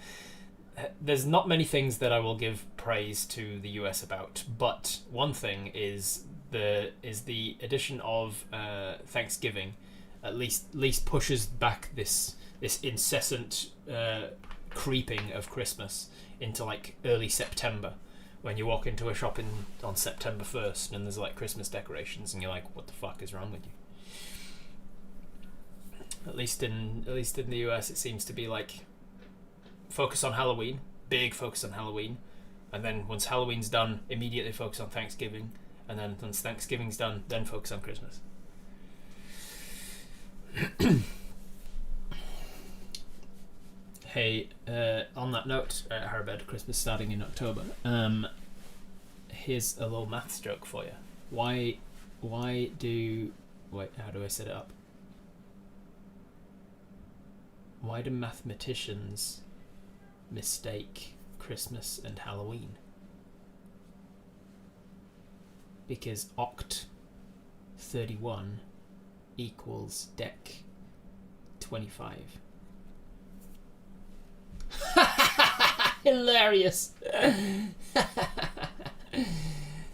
B: There's not many things that I will give praise to the US about, but one thing is the addition of Thanksgiving at least pushes back this incessant creeping of Christmas into like early September, when you walk into a shop on September 1st and there's like Christmas decorations and you're like, what the fuck is wrong with you? At least in the US it seems to be like focus on Halloween, big focus on Halloween, and then once Halloween's done, immediately focus on Thanksgiving, and then once Thanksgiving's done, then focus on Christmas. Hey, on that note, Harbed, Christmas starting in October. Here's a little maths joke for you. Why do... Wait, how do I set it up? Why do mathematicians mistake Christmas and Halloween? Because oct 31 equals dec 25. Hilarious.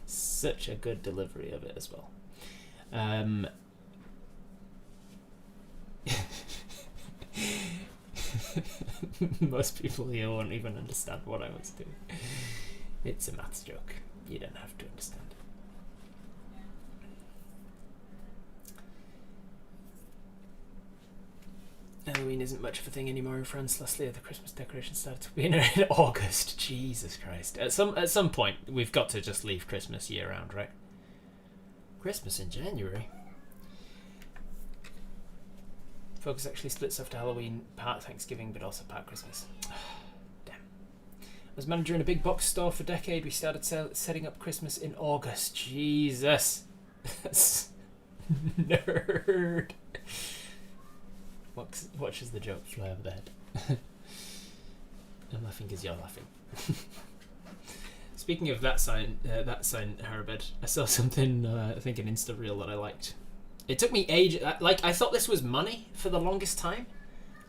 B: Such a good delivery of it as well. Most people here won't even understand what I was doing. It's a maths joke. You don't have to understand it. Halloween isn't much of a thing anymore in France. Lastly, the Christmas decorations started to be in August. Jesus Christ! At some point, we've got to just leave Christmas year round, right? Christmas in January. Focus actually splits after Halloween, part Thanksgiving, but also part Christmas. Damn. I was manager in a big box store for a decade. We started setting up Christmas in August. Jesus. Nerd. Watches the joke fly over the head. I'm laughing because you're laughing. Speaking of that sign, Harabed, I saw something, I think an Insta reel that I liked. It took me ages. Like, I thought this was money for the longest time.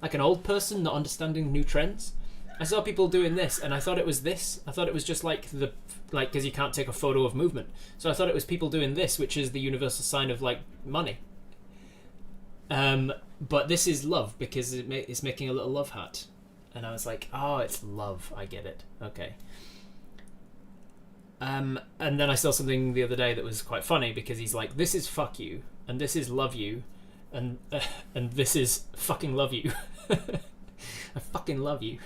B: Like an old person not understanding new trends. I saw people doing this, and I thought it was this. I thought it was just like because you can't take a photo of movement. So I thought it was people doing this, which is the universal sign of, like, money. But this is love, because it's making a little love heart. And I was like, oh, it's love. I get it. Okay. And then I saw something the other day that was quite funny, because he's like, this is fuck you, and this is love you, and this is fucking love you. I fucking love you.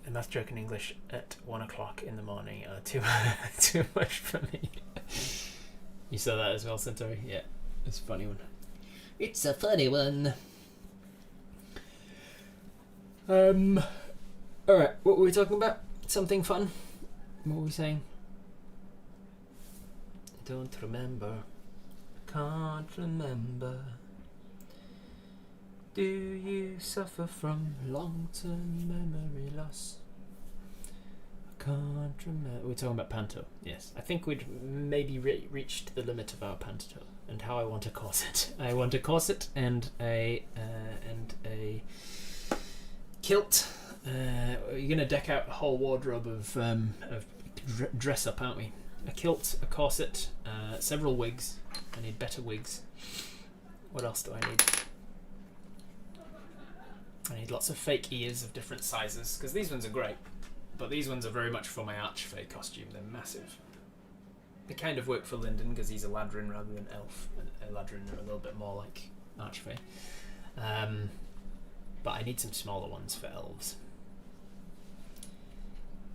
B: A math joke in English at 1 o'clock in the morning are too much for me. You saw that as well, Centauri? Yeah, it's a funny one. It's a funny one. Alright, what were we talking about? Something fun? What were we saying? Don't remember. Can't remember. Do you suffer from long-term memory loss? I can't remember. We're talking about Panto. Yes, I think we'd maybe reached the limit of our Panto and how I want a corset. I want a corset and a kilt. You're gonna deck out a whole wardrobe of dress up, aren't we? A kilt, a corset, several wigs. I need better wigs. What else do I need? I need lots of fake ears of different sizes, because these ones are great, but these ones are very much for my Archfey costume. They're massive. They kind of work for Lyndon because he's a Ladrin rather than Elf. And Ladrin are a little bit more like Archfey. but I need some smaller ones for elves.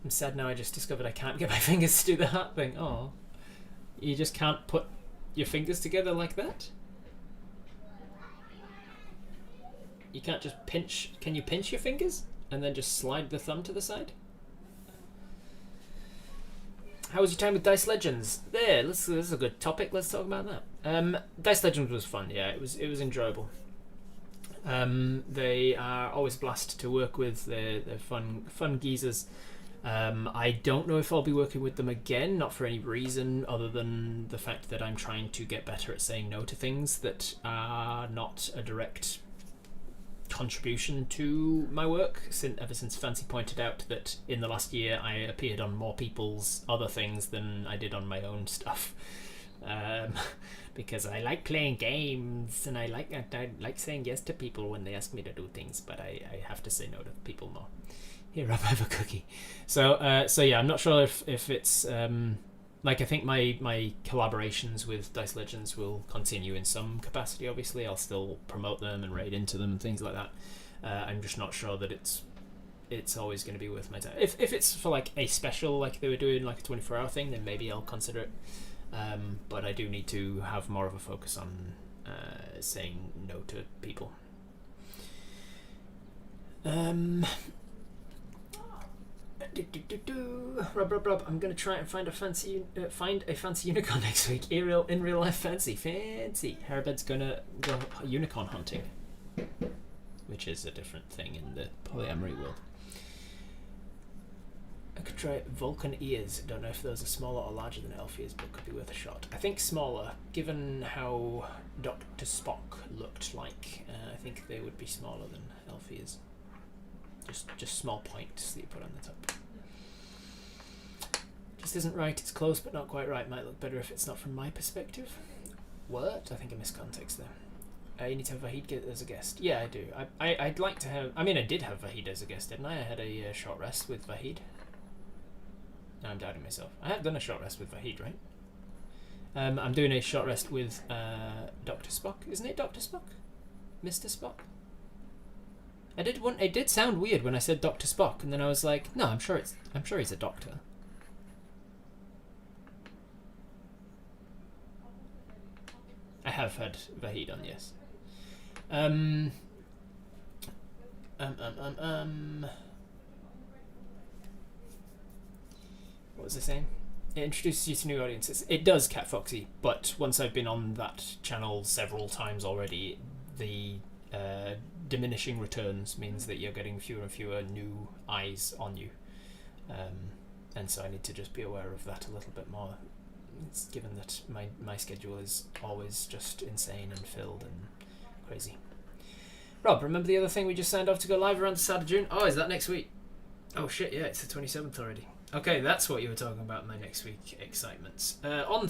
B: I'm sad now I just discovered I can't get my fingers to do the heart thing. Oh, you just can't put your fingers together like that? You can't just pinch... Can you pinch your fingers and then just slide the thumb to the side? How was your time with Dice Legends? This is a good topic. Let's talk about that. Dice Legends was fun. Yeah, it was enjoyable. They are always a blast to work with. They're fun geezers. I don't know if I'll be working with them again, not for any reason other than the fact that I'm trying to get better at saying no to things that are not a direct contribution to my work. Ever since Fancy pointed out that in the last year I appeared on more people's other things than I did on my own stuff, because I like playing games and I like saying yes to people when they ask me to do things, but I have to say no to people more. Here, Rob, have a cookie. So yeah, I'm not sure if it's I think my collaborations with Dice Legends will continue in some capacity. Obviously, I'll still promote them and raid into them and things like that. I'm just not sure that it's always going to be worth my time. If it's for like a special, like they were doing like a 24-hour thing, then maybe I'll consider it. But I do need to have more of a focus on saying no to people. Rub. I'm gonna try and find a fancy unicorn next week. In real life, fancy. Heribed's gonna go unicorn hunting, which is a different thing in the polyamory world. I could try Vulcan ears. Don't know if those are smaller or larger than elf ears, but could be worth a shot. I think smaller, given how Dr. Spock looked like. I think they would be smaller than elf ears. Just small points that you put on the top. Just isn't right. It's close, but not quite right. Might look better if it's not from my perspective. What? I think I missed context there. You need to have Vahid as a guest. Yeah, I do. I'd like to have... I mean, I did have Vahid as a guest, didn't I? I had a short rest with Vahid. Now I'm doubting myself. I have done a short rest with Vahid, right? I'm doing a short rest with Dr. Spock. Isn't it Dr. Spock? Mr. Spock? It did sound weird when I said Dr. Spock, and then I was like, no, I'm sure he's a doctor. I have had Vahid on, yes. What was I saying? It introduces you to new audiences. It does, Cat Foxy, but once I've been on that channel several times already, the diminishing returns means that you're getting fewer and fewer new eyes on you, and so I need to just be aware of that a little bit more. It's given that my schedule is always just insane and filled and crazy. Rob, remember the other thing we just signed off to go live around the start of June? Oh, is that next week? Oh shit, yeah, it's the 27th already. Okay, that's what you were talking about in my next week excitements. On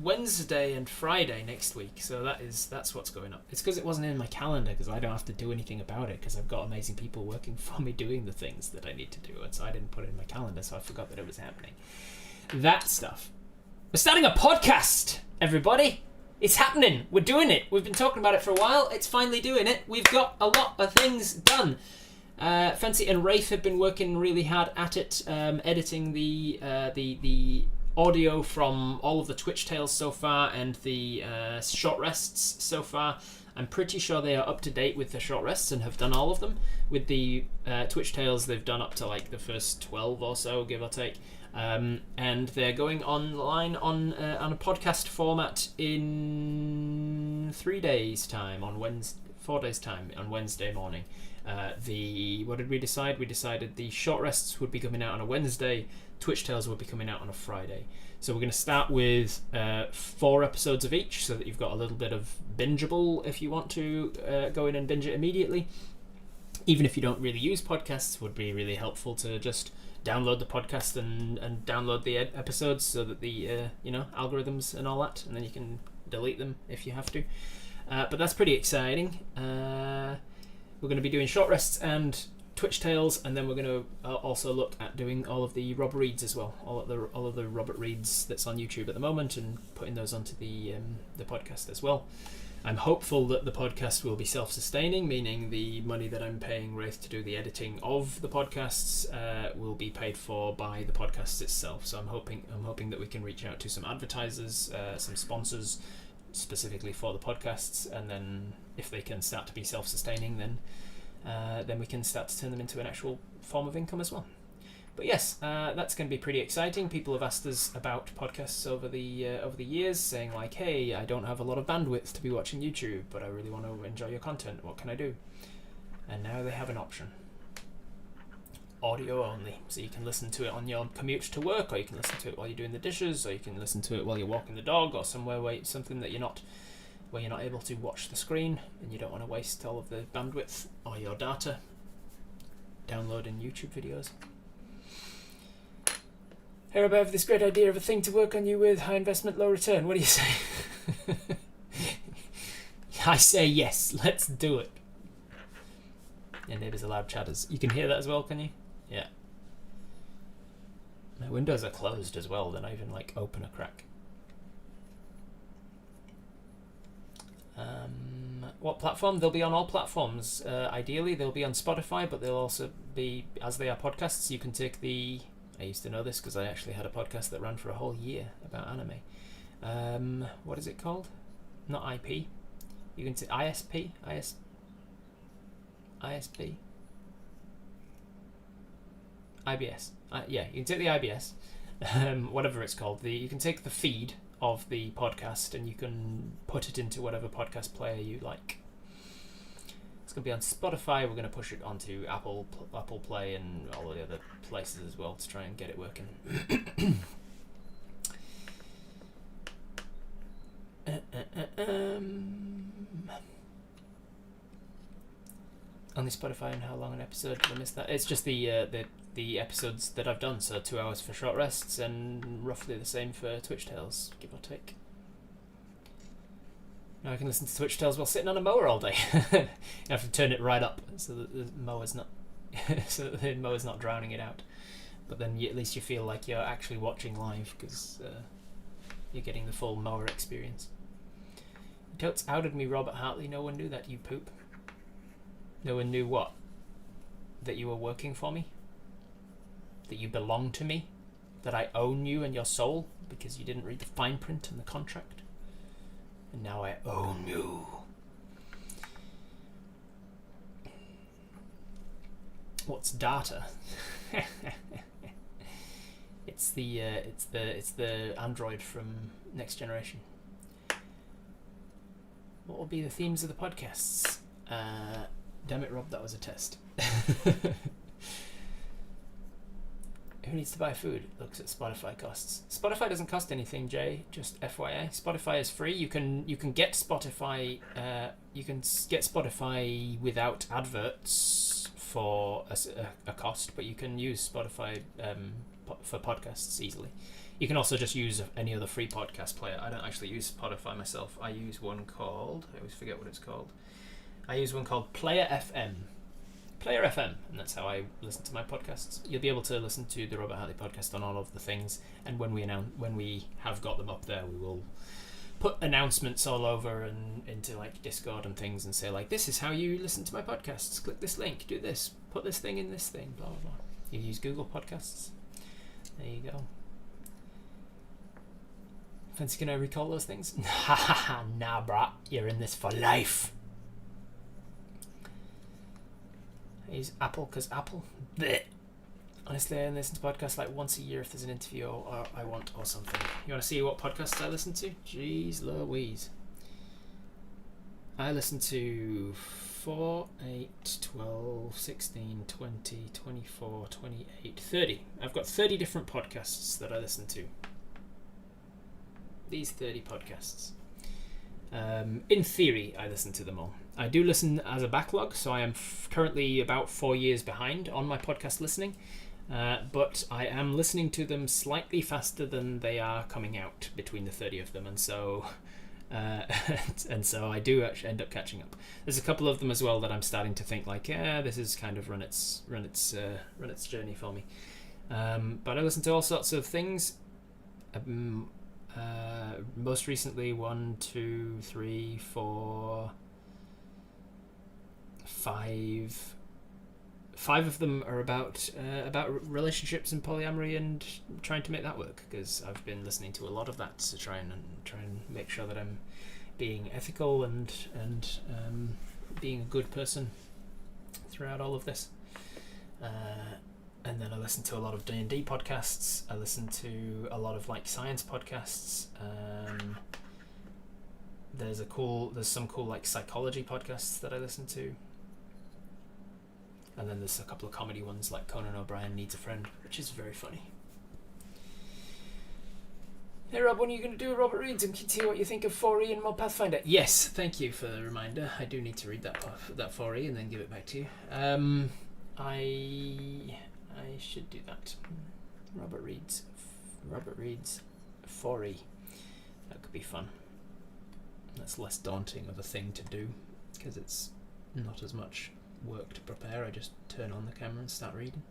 B: Wednesday and Friday next week, so that's what's going up. It's because it wasn't in my calendar, because I don't have to do anything about it, because I've got amazing people working for me doing the things that I need to do, and so I didn't put it in my calendar, so I forgot that it was happening. That stuff. We're starting a podcast, everybody. It's happening. We're doing it. We've been talking about it for a while. It's finally doing it. We've got a lot of things done. Fancy and Rafe have been working really hard at it, editing the audio from all of the Twitch tales so far and the short rests so far. I'm pretty sure they are up to date with the short rests and have done all of them. With the Twitch tales, they've done up to like the first 12 or so, give or take. And they're going online on a podcast format in 3 days' time, 4 days' time, on Wednesday morning. What did we decide? We decided the short rests would be coming out on a Wednesday, Twitch Tales would be coming out on a Friday. So we're going to start with 4 episodes of each, so that you've got a little bit of bingeable if you want to go in and binge it immediately. Even if you don't really use podcasts, it would be really helpful to just download the podcast and download the episodes, so that the algorithms and all that, and then you can delete them if you have to. But that's pretty exciting. We're going to be doing short rests and Twitch tales, and then we're going to also look at doing all of the Robert Reads as well, all of the Robert Reads that's on YouTube at the moment, and putting those onto the podcast as well. I'm hopeful that the podcast will be self-sustaining, meaning the money that I'm paying Wraith to do the editing of the podcasts will be paid for by the podcast itself. So I'm hoping that we can reach out to some advertisers, some sponsors, specifically for the podcasts, and then if they can start to be self-sustaining, then we can start to turn them into an actual form of income as well. But yes, that's going to be pretty exciting. People have asked us about podcasts over the years, saying like, hey, I don't have a lot of bandwidth to be watching YouTube, but I really want to enjoy your content. What can I do? And now they have an option. Audio only. So you can listen to it on your commute to work, or you can listen to it while you're doing the dishes, or you can listen to it while you're walking the dog, or somewhere where something that you're not able to watch the screen and you don't want to waste all of the bandwidth or your data downloading YouTube videos. Here above, this great idea of a thing to work on you with, high investment, low return. What do you say? I say yes, let's do it. Your neighbours are loud chatters. You can hear that as well, can you? Yeah. My windows are closed as well, then I even like open a crack. What platform? They'll be on all platforms. Ideally, they'll be on Spotify, but they'll also be, as they are podcasts, you can take the... I used to know this because I actually had a podcast that ran for a whole year about anime. What is it called? Not IP. You can say ISP? ISP? IBS. Yeah, you can take the IBS, whatever it's called. You can take the feed of the podcast and you can put it into whatever podcast player you like. It's going to be on Spotify. We're going to push it onto Apple Play and all the other places as well to try and get it working. Only Spotify, and how long an episode? Did I miss that? It's just the episodes that I've done, so 2 hours for short rests and roughly the same for Twitch Tales, give or take. Now I can listen to Twitch Tales while sitting on a mower all day. You have to turn it right up so that the mower's not drowning it out. But then at least you feel like you're actually watching live because you're getting the full mower experience. Totes outed me, Robert Hartley. No one knew that, you poop. No one knew what? That you were working for me? That you belong to me? That I own you and your soul because you didn't read the fine print in the contract? And now I own you. What's data? It's the android from Next Generation. What will be the themes of the podcasts? Damn it, Rob, that was a test. Who needs to buy food? Looks at Spotify costs. Spotify doesn't cost anything, Jay. Just FYI, Spotify is free. You can get Spotify. You can get Spotify without adverts for a cost, but you can use Spotify for podcasts easily. You can also just use any other free podcast player. I don't actually use Spotify myself. I use one called... I always forget what it's called. I use one called Player FM. Player FM, and that's how I listen to my podcasts. You'll be able to listen to the Robert Hartley podcast on all of the things, and when we have got them up there, we will put announcements all over and into like Discord and things, and say like, this is how you listen to my podcasts. Click this link, do this, put this thing in this thing, blah blah blah. You use Google Podcasts. There you go. Fancy, can I recall those things? Nah, brah, you're in this for life. I use Apple because Apple. Blech. Honestly, I listen to podcasts like once a year if there's an interview or I want or something. You want to see what podcasts I listen to? Jeez Louise. I listen to 4, 8, 12, 16, 20, 24, 28, 30. I've got 30 different podcasts that I listen to. These 30 podcasts. In theory, I listen to them all. I do listen as a backlog, so I am currently about 4 years behind on my podcast listening, but I am listening to them slightly faster than they are coming out between the 30 of them, and so I do actually end up catching up. There's a couple of them as well that I'm starting to think like, yeah, this is kind of run its journey for me. But I listen to all sorts of things. Most recently, 1, 2, 3, 4, 5. 5 of them are about relationships and polyamory and trying to make that work, because I've been listening to a lot of that to try and make sure that I'm being ethical and being a good person throughout all of this. And then I listen to a lot of D&D podcasts. I listen to a lot of like science podcasts. There's some cool like psychology podcasts that I listen to. And then there's a couple of comedy ones like Conan O'Brien Needs a Friend, which is very funny. Hey Rob, when are you going to do a Robert Reads and continue what you think of 4E and Mod Pathfinder? Yes, thank you for the reminder. I do need to read that 4E and then give it back to you. I should do that. Robert Reads 4E. That could be fun. That's less daunting of a thing to do because it's not as much work to prepare. I just turn on the camera and start reading.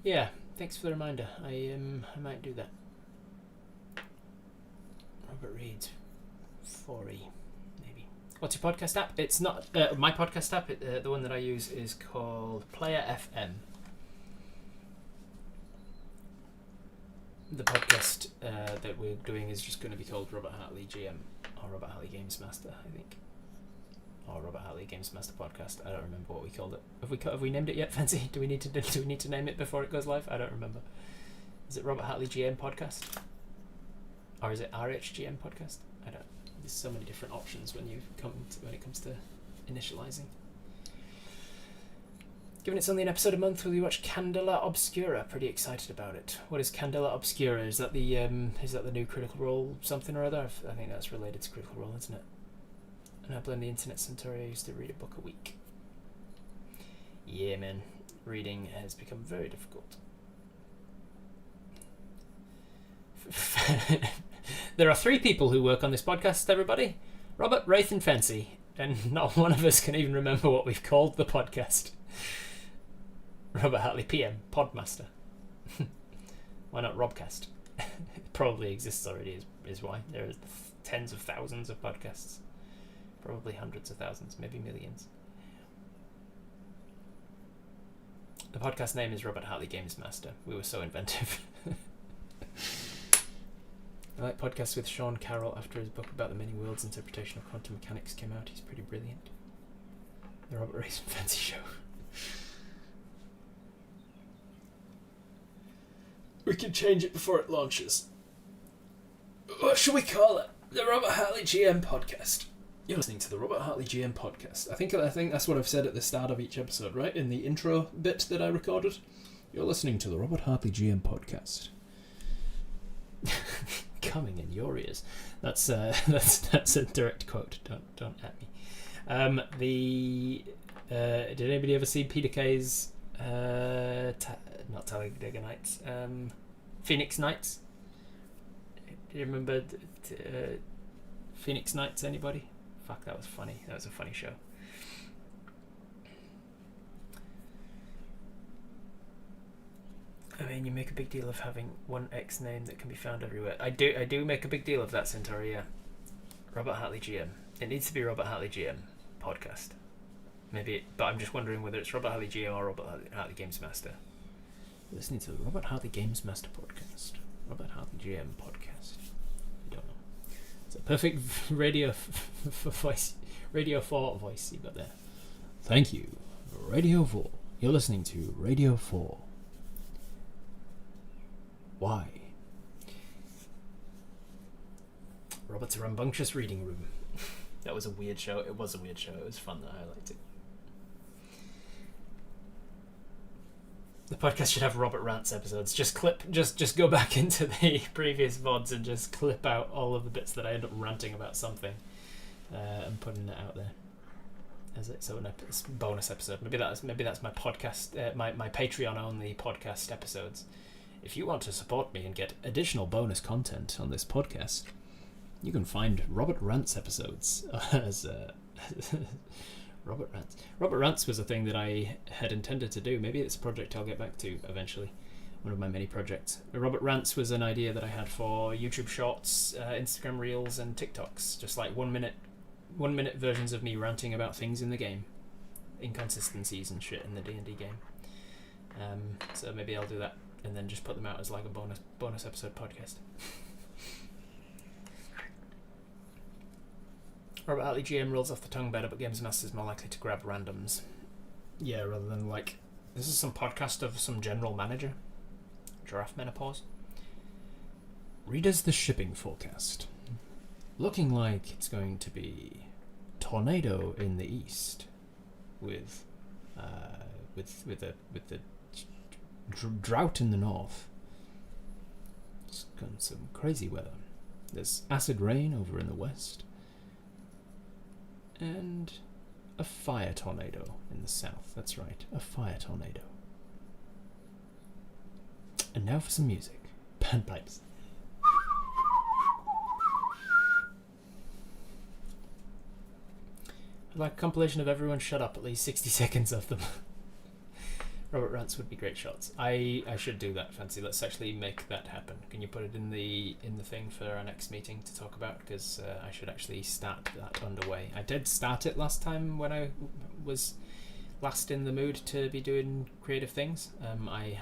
B: Yeah, thanks for the reminder. I might do that. Robert Reads 4E, maybe. What's your podcast app? It's not my podcast app. The one that I use is called Player FM. The podcast that we're doing is just going to be called Robert Hartley GM or Robert Hartley Games Master, I think. Or Robert Hartley Games Master Podcast. I don't remember what we called it. Have we named it yet, Fancy? Do we need to name it before it goes live? I don't remember. Is it Robert Hartley GM Podcast? Or is it RHGM Podcast? I don't. There's so many different options when it comes to initializing. Given it's only an episode a month, will you watch Candela Obscura? Pretty excited about it. What is Candela Obscura? Is that the new Critical Role something or other? I think that's related to Critical Role, isn't it? And I blame the internet centauri. I used to read a book a week. Yeah, man. Reading has become very difficult. There are 3 people who work on this podcast, everybody. Robert, Wraith and Fancy. And not one of us can even remember what we've called the podcast. Robert Hartley PM, Podmaster. Why not Robcast? It probably exists already, is why. There are tens of thousands of podcasts. Probably hundreds of thousands, maybe millions. The podcast name is Robert Hartley Games Master. We were so inventive. I like podcasts with Sean Carroll after his book about the many worlds interpretation of quantum mechanics came out. He's pretty brilliant. The Robert Race and Fancy Show. We can change it before it launches. What should we call it? The Robert Hartley GM Podcast. You're listening to the Robert Hartley GM Podcast. I think that's what I've said at the start of each episode, right? In the intro bit that I recorded. You're listening to the Robert Hartley GM Podcast. Coming in your ears. That's a direct quote. Don't at me. Did anybody ever see Peter Kay's not Talladega Nights? Phoenix Nights. Do you remember Phoenix Nights? Anybody? Fuck, that was funny. That was a funny show. I mean, you make a big deal of having one X name that can be found everywhere. I do make a big deal of that, Centauri, yeah. Robert Hartley GM. It needs to be Robert Hartley GM Podcast. Maybe, but I'm just wondering whether it's Robert Hartley GM or Robert Hartley Games Master. Listening to the Robert Hartley Games Master Podcast. Robert Hartley GM Podcast. I don't know. It's a perfect Radio 4 voice you got there. Thank you, Radio 4. You're listening to Radio 4. Why? Robert's Rambunctious Reading Room. That was a weird show. It was a weird show. It was fun. I liked it. The podcast should have Robert Rants episodes. Just go back into the previous VODs and just clip out all of the bits that I end up ranting about something and putting it out there. So a bonus episode. Maybe that's my podcast, my Patreon only podcast episodes. If you want to support me and get additional bonus content on this podcast, you can find Robert Rants episodes as Robert Rants. Robert Rants was a thing that I had intended to do. Maybe it's a project I'll get back to eventually, one of my many projects. Robert Rants was an idea that I had for YouTube Shorts, Instagram Reels, and TikToks. Just like 1 minute versions of me ranting about things in the game, inconsistencies and shit in the D&D game. So maybe I'll do that and then just put them out as like a bonus episode podcast. Robert Hartley GM rolls off the tongue better, but Games Master is more likely to grab randoms. Yeah, rather than like, this is some podcast of some general manager. Giraffe menopause. Readers, the shipping forecast. Looking like it's going to be tornado in the east, with the drought in the north. It's got some crazy weather. There's acid rain over in the west, and a fire tornado in the south. That's right, a fire tornado. And now for some music. Panpipes. I'd like a compilation of everyone shut up, at least 60 seconds of them. Robert Rants would be great shots. I should do that, Fancy. Let's actually make that happen. Can you put it in the thing for our next meeting to talk about? Because I should actually start that underway. I did start it last time when I was last in the mood to be doing creative things. I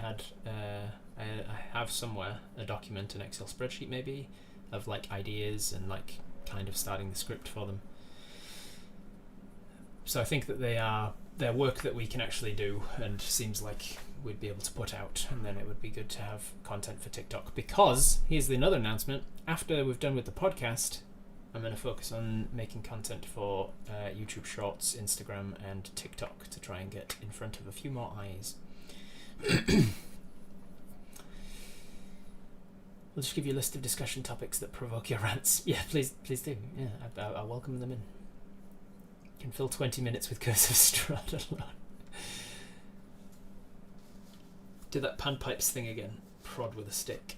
B: have somewhere a document, an Excel spreadsheet maybe, of like ideas and like kind of starting the script for them. So I think that they're work that we can actually do, and seems like we'd be able to put out, and then it would be good to have content for TikTok. Because here's another announcement: after we've done with the podcast, I'm going to focus on making content for YouTube Shorts, Instagram, and TikTok to try and get in front of a few more eyes. We'll just give you a list of discussion topics that provoke your rants. Yeah, please do. Yeah, I'll welcome them in. You can fill 20 minutes with Curse of Strahd alone. Do that panpipes thing again. Prod with a stick.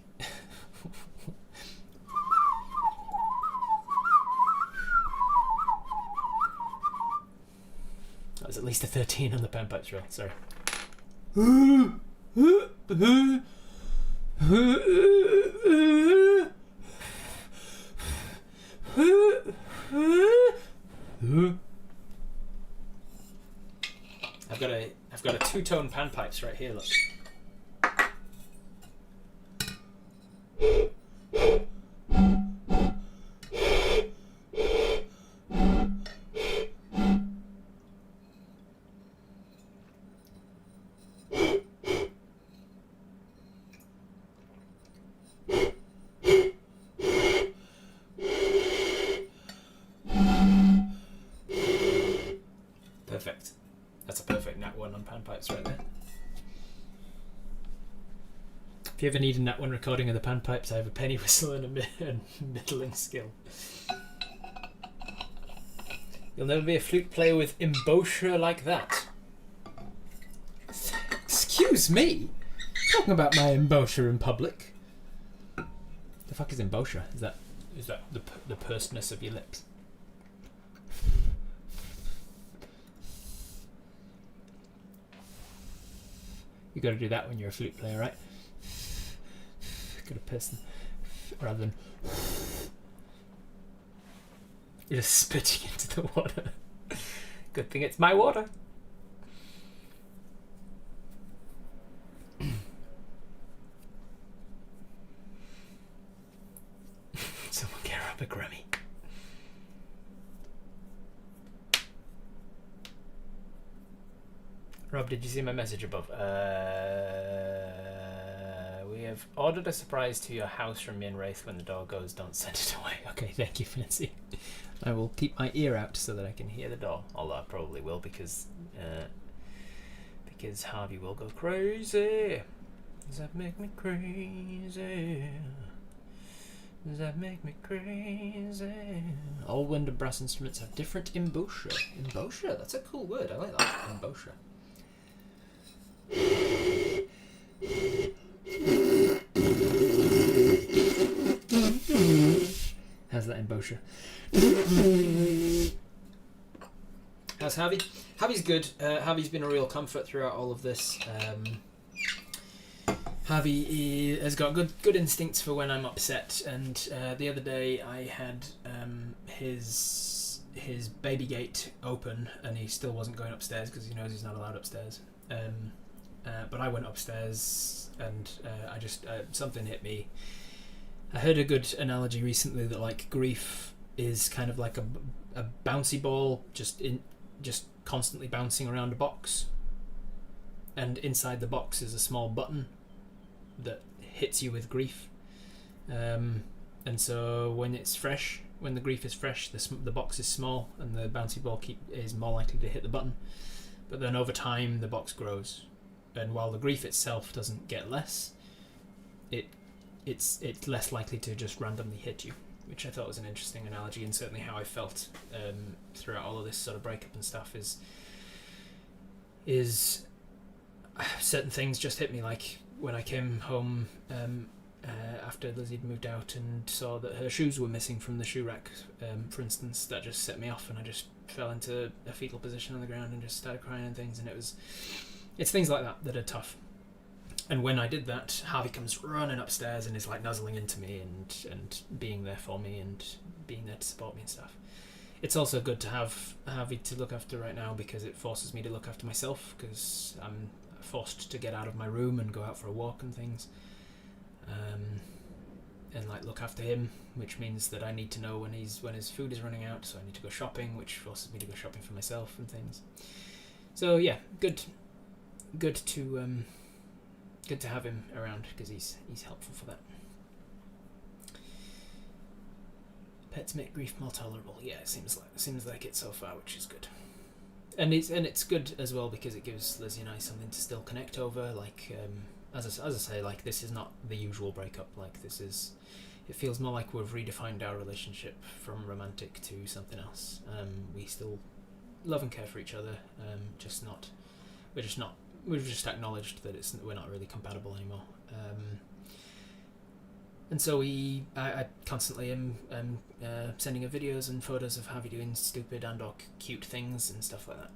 B: That was at least a 13 on the panpipes roll. Sorry. I've got a two-tone panpipes right here. Look. Perfect. That's a perfect nat 1 on panpipes right there. If you ever need a nat 1 recording of the panpipes, I have a penny whistle and a middling skill. You'll never be a flute player with embouchure like that. Excuse me? Talking about my embouchure in public. The fuck is embouchure? Is that the purseness of your lips? You got to do that when you're a flute player, right? Got a person rather than you're just spitting into the water. Good thing it's my water. Someone get her up a Grammy. Rob, did you see my message above? We have ordered a surprise to your house from Min Wraith. When the door goes, don't send it away. Okay, thank you, Fancy. I will keep my ear out so that I can hear the door. Although I probably will because Harvey will go crazy. Does that make me crazy? Does that make me crazy? All wind and brass instruments have different embouchure. Embouchure? That's a cool word. I like that. Embouchure. How's that embouchure? How's Harvey? Harvey's good. Harvey's been a real comfort throughout all of this. Harvey has got good instincts for when I'm upset, and the other day I had his baby gate open, and he still wasn't going upstairs because he knows he's not allowed upstairs. But I went upstairs, and I just something hit me. I heard a good analogy recently that like grief is kind of like a bouncy ball, just constantly bouncing around a box, and inside the box is a small button that hits you with grief. And so when it's fresh, when the grief is fresh, the box is small and the bouncy ball is more likely to hit the button. But then over time the box grows, and while the grief itself doesn't get less, it's less likely to just randomly hit you, which I thought was an interesting analogy, and certainly how I felt throughout all of this sort of breakup and stuff is certain things just hit me, like when I came home after Lizzie had moved out and saw that her shoes were missing from the shoe rack, for instance. That just set me off, and I just fell into a fetal position on the ground and just started crying and things, and it's things like that are tough. And when I did that, Harvey comes running upstairs and is like nuzzling into me and being there for me and being there to support me and stuff. It's also good to have Harvey to look after right now, because it forces me to look after myself, because I'm forced to get out of my room and go out for a walk and things, and like look after him, which means that I need to know when his food is running out, so I need to go shopping, which forces me to go shopping for myself and things. So yeah, good to have him around, because he's helpful for that. Pets make grief more tolerable. Yeah, it seems like it so far, which is good. And it's good as well because it gives Lizzie and I something to still connect over. Like as I say, like this is not the usual breakup. Like it feels more like we've redefined our relationship from romantic to something else. We still love and care for each other. We've just acknowledged that we're not really compatible anymore. And so I constantly am sending her videos and photos of Harvey doing stupid and or cute things and stuff like that.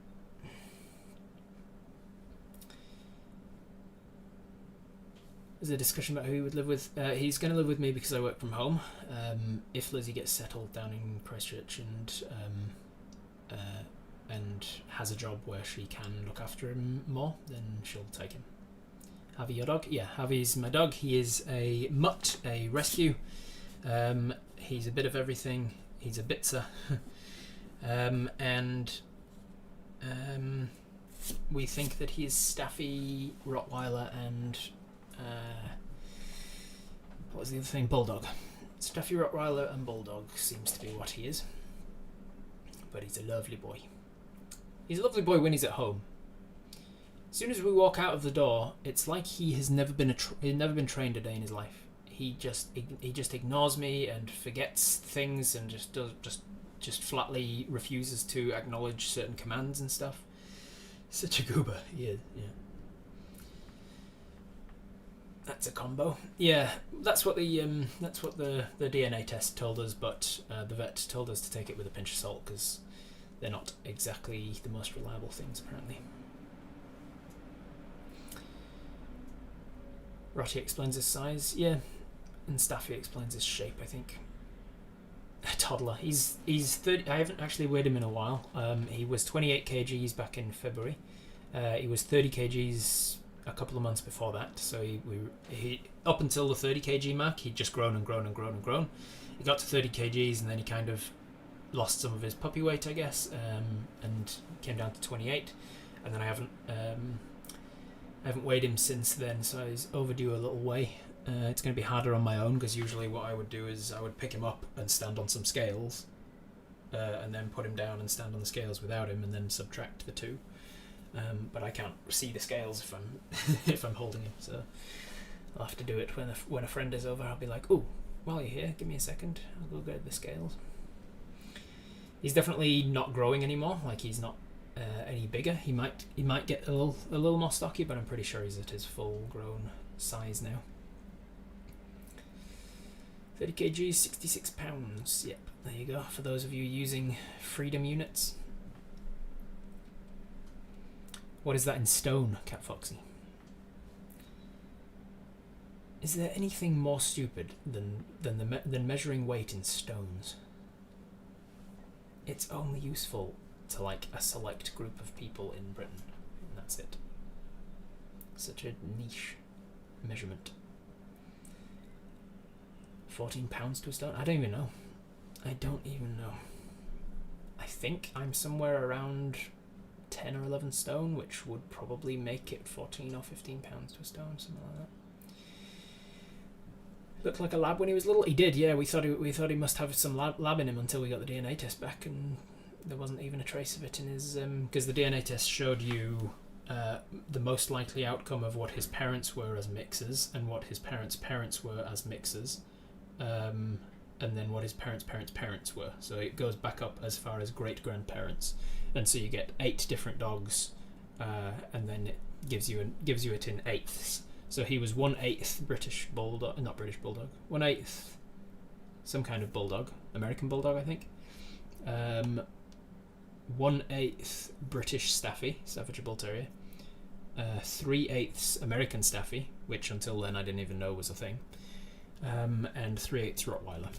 B: There's a discussion about who he would live with. He's going to live with me because I work from home. If Lizzie gets settled down in Christchurch and has a job where she can look after him more, then she'll take him. Harvey, your dog? Yeah, Harvey's my dog. He is a mutt, a rescue. He's a bit of everything. He's a bitzer. And we think that he is Staffy, Rottweiler, and what was the other thing? Bulldog. Staffy, Rottweiler, and Bulldog seems to be what he is. But he's a lovely boy. He's a lovely boy when he's at home. As soon as we walk out of the door, it's like he has never been trained a day in his life. He just ignores me and forgets things and just flatly refuses to acknowledge certain commands and stuff. Such a goober, he is. Yeah. That's a combo. Yeah, that's what the DNA test told us, but the vet told us to take it with a pinch of salt because they're not exactly the most reliable things, apparently. Rotty explains his size, yeah, and Staffy explains his shape, I think. A toddler. He's 30. I haven't actually weighed him in a while. He was 28 kgs back in February. He was 30 kgs a couple of months before that. So he up until the 30 kg mark, he'd just grown and grown and grown and grown. He got to 30 kgs and then he kind of lost some of his puppy weight, I guess, and came down to 28. And then I haven't weighed him since then, so he's overdue a little weigh. It's going to be harder on my own because usually what I would do is I would pick him up and stand on some scales, and then put him down and stand on the scales without him, and then subtract the two. But I can't see the scales if I'm if I'm holding him, so I'll have to do it when a friend is over. I'll be like, "Oh, while you're here, give me a second. I'll go get the scales." He's definitely not growing anymore. Like he's not any bigger. He might get a little more stocky, but I'm pretty sure he's at his full grown size now. 30 kg, 66 pounds. Yep, there you go. For those of you using Freedom units. What is that in stone, Cat Foxy? Is there anything more stupid than measuring weight in stones? It's only useful to like a select group of people in Britain, and that's it. Such a niche measurement. 14 pounds to a stone? I don't even know. I don't even know. I think I'm somewhere around 10 or 11 stone, which would probably make it 14 or 15 pounds to a stone, something like that. Looked like a lab when he was little. He did, yeah. We thought he must have some lab in him until we got the DNA test back, and there wasn't even a trace of it in his. Because the DNA test showed you the most likely outcome of what his parents were as mixers and what his parents' were as mixers, and then what his parents' were. So it goes back up as far as great grandparents, and so you get 8 different dogs, and then it gives you it in eighths. So he was 1/8 British bulldog, not British bulldog, 1/8 some kind of bulldog, American bulldog, I think. 1/8 British Staffy, Staffordshire Bull Terrier. 3/8 American Staffy, which until then I didn't even know was a thing. And 3/8 Rottweiler.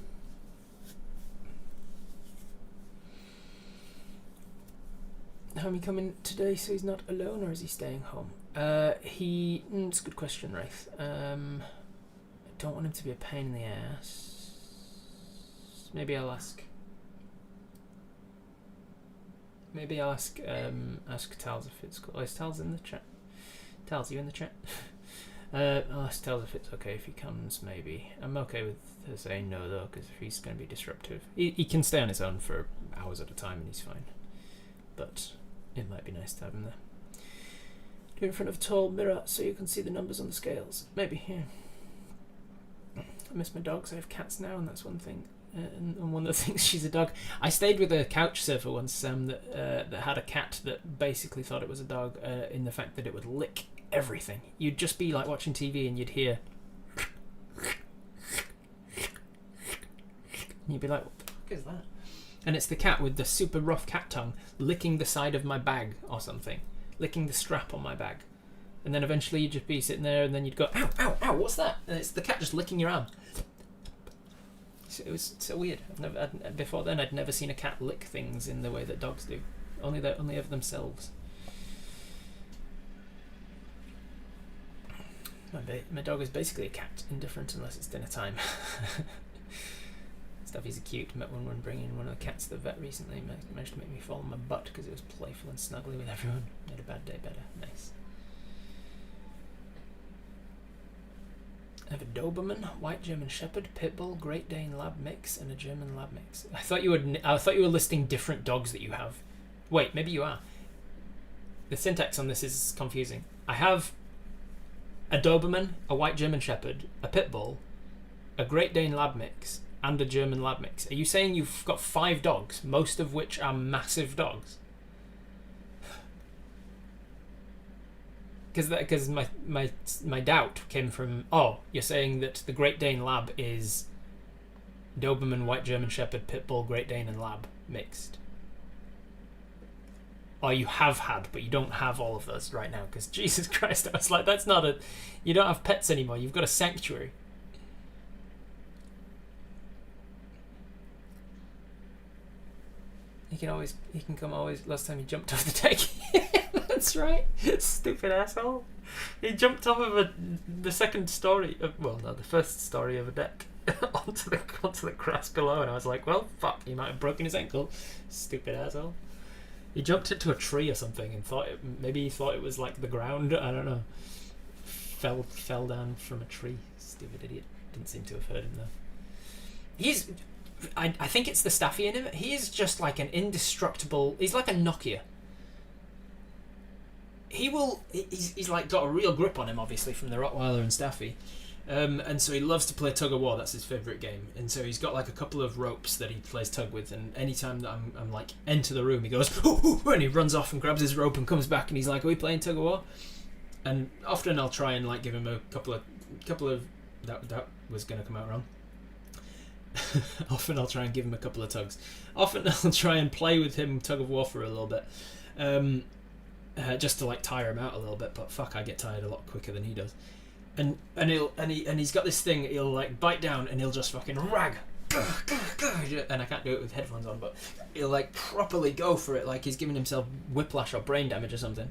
B: Homie coming today, so he's not alone, or is he staying home? It's a good question, Wraith. I don't want him to be a pain in the ass. Maybe I'll ask. Ask Tals if it's cool. Oh, is Tals in the chat? Tals, you in the chat? I'll ask Tals if it's okay if he comes, maybe. I'm okay with her saying no, though, because if he's going to be disruptive. He can stay on his own for hours at a time and he's fine. But it might be nice to have him there. Do it in front of a tall mirror so you can see the numbers on the scales. Maybe, yeah. I miss my dogs. I have cats now, and that's one thing. And one that thinks she's a dog. I stayed with a couch surfer once that had a cat that basically thought it was a dog in the fact that it would lick everything. You'd just be like watching TV and you'd hear... and you'd be like, what the fuck is that? And it's the cat with the super rough cat tongue licking the side of my bag or something. Licking the strap on my bag. And then eventually you'd just be sitting there and then you'd go, ow, ow, ow, what's that? And it's the cat just licking your arm. So it was so weird. Before then I'd never seen a cat lick things in the way that dogs do. Only of themselves. My dog is basically a cat, indifferent unless it's dinner time. Stuffy's a cute. Met one when bringing one of the cats to the vet recently. Managed to make me fall on my butt because it was playful and snuggly with everyone. Made a bad day better. Nice. I have a Doberman, White German Shepherd, Pitbull, Great Dane Lab mix, and a German Lab mix. I thought you were listing different dogs that you have. Wait, maybe you are. The syntax on this is confusing. I have a Doberman, a White German Shepherd, a Pitbull, a Great Dane Lab mix, and a German Lab mix. Are you saying you've got 5 dogs, most of which are massive dogs? Because my doubt came from, you're saying that the Great Dane Lab is Doberman, White German Shepherd, Pitbull, Great Dane, and Lab mixed. Or you have had, but you don't have all of those right now. Because Jesus Christ, I was like, that's not a... You don't have pets anymore. You've got a sanctuary. He can come always. Last time he jumped off the deck. That's right. Stupid asshole. He jumped off of the second story the first story of a deck onto the grass below, and I was like, well, fuck, he might have broken his ankle. Stupid asshole. He jumped into a tree or something and maybe he thought it was like the ground. I don't know. Fell down from a tree. Stupid idiot. Didn't seem to have heard him though. I think it's the Staffy in him. He is just like an indestructible... He's like a Nokia. He's like got a real grip on him, obviously, from the Rottweiler and Staffy. And so he loves to play tug of war. That's his favourite game. And so he's got like a couple of ropes that he plays tug with. And anytime that I'm like, enter the room, he goes, ooh, ooh, and he runs off and grabs his rope and comes back and he's like, are we playing tug of war? And often I'll try and like give him a couple of that was going to come out wrong. Often I'll try and give him a couple of tugs. Often I'll try and play with him tug of war for a little bit, just to like tire him out a little bit. But fuck, I get tired a lot quicker than he does. he's got this thing. He'll like bite down and he'll just fucking rag. And I can't do it with headphones on, but he'll like properly go for it, like he's giving himself whiplash or brain damage or something.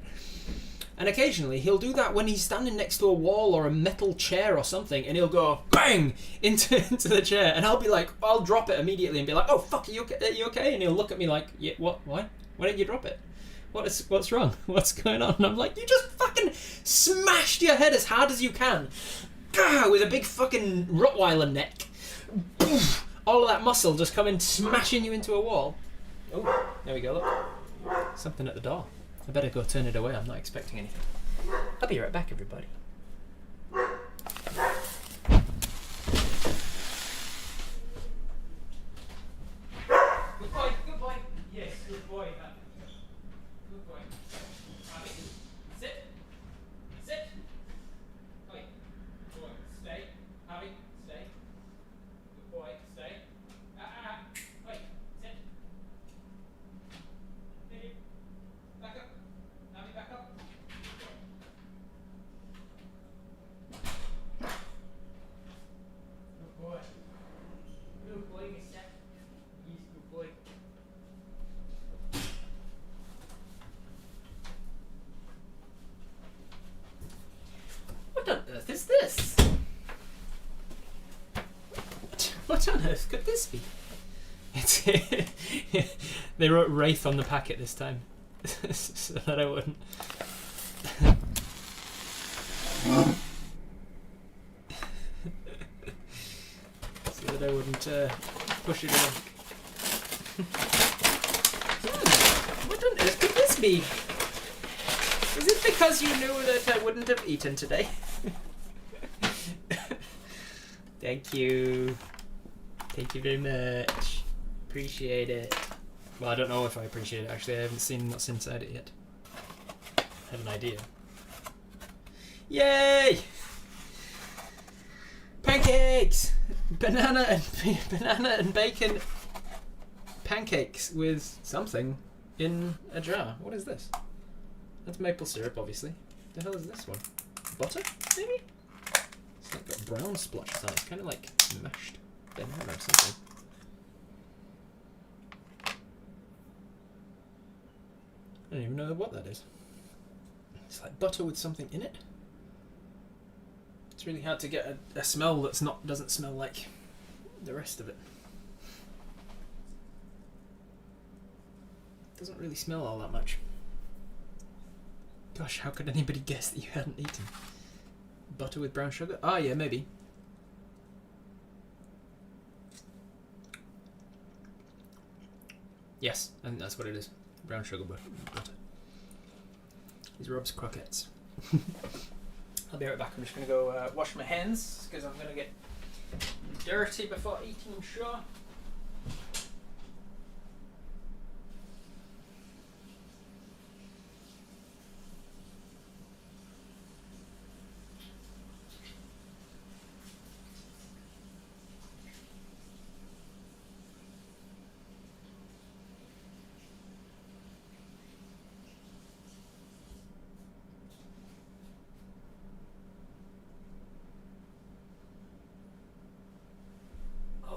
B: And occasionally he'll do that when he's standing next to a wall or a metal chair or something, and he'll go bang into the chair, and I'll be like, I'll drop it immediately and be like, oh fuck, are you okay? And he'll look at me like, yeah, what? Why did you drop it? What's wrong? What's going on? And I'm like, you just fucking smashed your head as hard as you can, with a big fucking Rottweiler neck. All of that muscle just coming smashing you into a wall. Oh, there we go, look. Something at the door. I better go turn it away, I'm not expecting anything. I'll be right back, everybody. Good boy, good boy. Yes, good boy. Good boy. Abby, sit. Sit. Oi. Good boy. Stay. Abby, stay. Good boy, stay. Oi, sit. Baby. Back up. Abby, back up. Good boy. Good boy, mister. Yes, good boy. What on earth is this? What on earth could this be? It's they wrote Wraith on the packet this time, so that I wouldn't. So that I wouldn't push it in. What on earth could this be? Is it because you knew that I wouldn't have eaten today? Thank you. Thank you very much. Appreciate it. Well, I don't know if I appreciate it, actually. I haven't seen what's inside it yet. I have an idea. Yay! Pancakes! Banana and bacon pancakes with something in a jar. What is this? That's maple syrup, obviously. The hell is this one? Butter, maybe? It's like got brown splotches on it. It's kind of like mashed banana or something. I don't even know what that is. It's like butter with something in it. It's really hard to get a smell that's doesn't smell like the rest of it. Doesn't really smell all that much. Gosh, how could anybody guess that you hadn't eaten? Butter with brown sugar? Ah, yeah, maybe. Yes, I think that's what it is. Brown sugar butter. These Rob's croquettes. I'll be right back. I'm just going to go wash my hands because I'm going to get dirty before eating, I'm sure.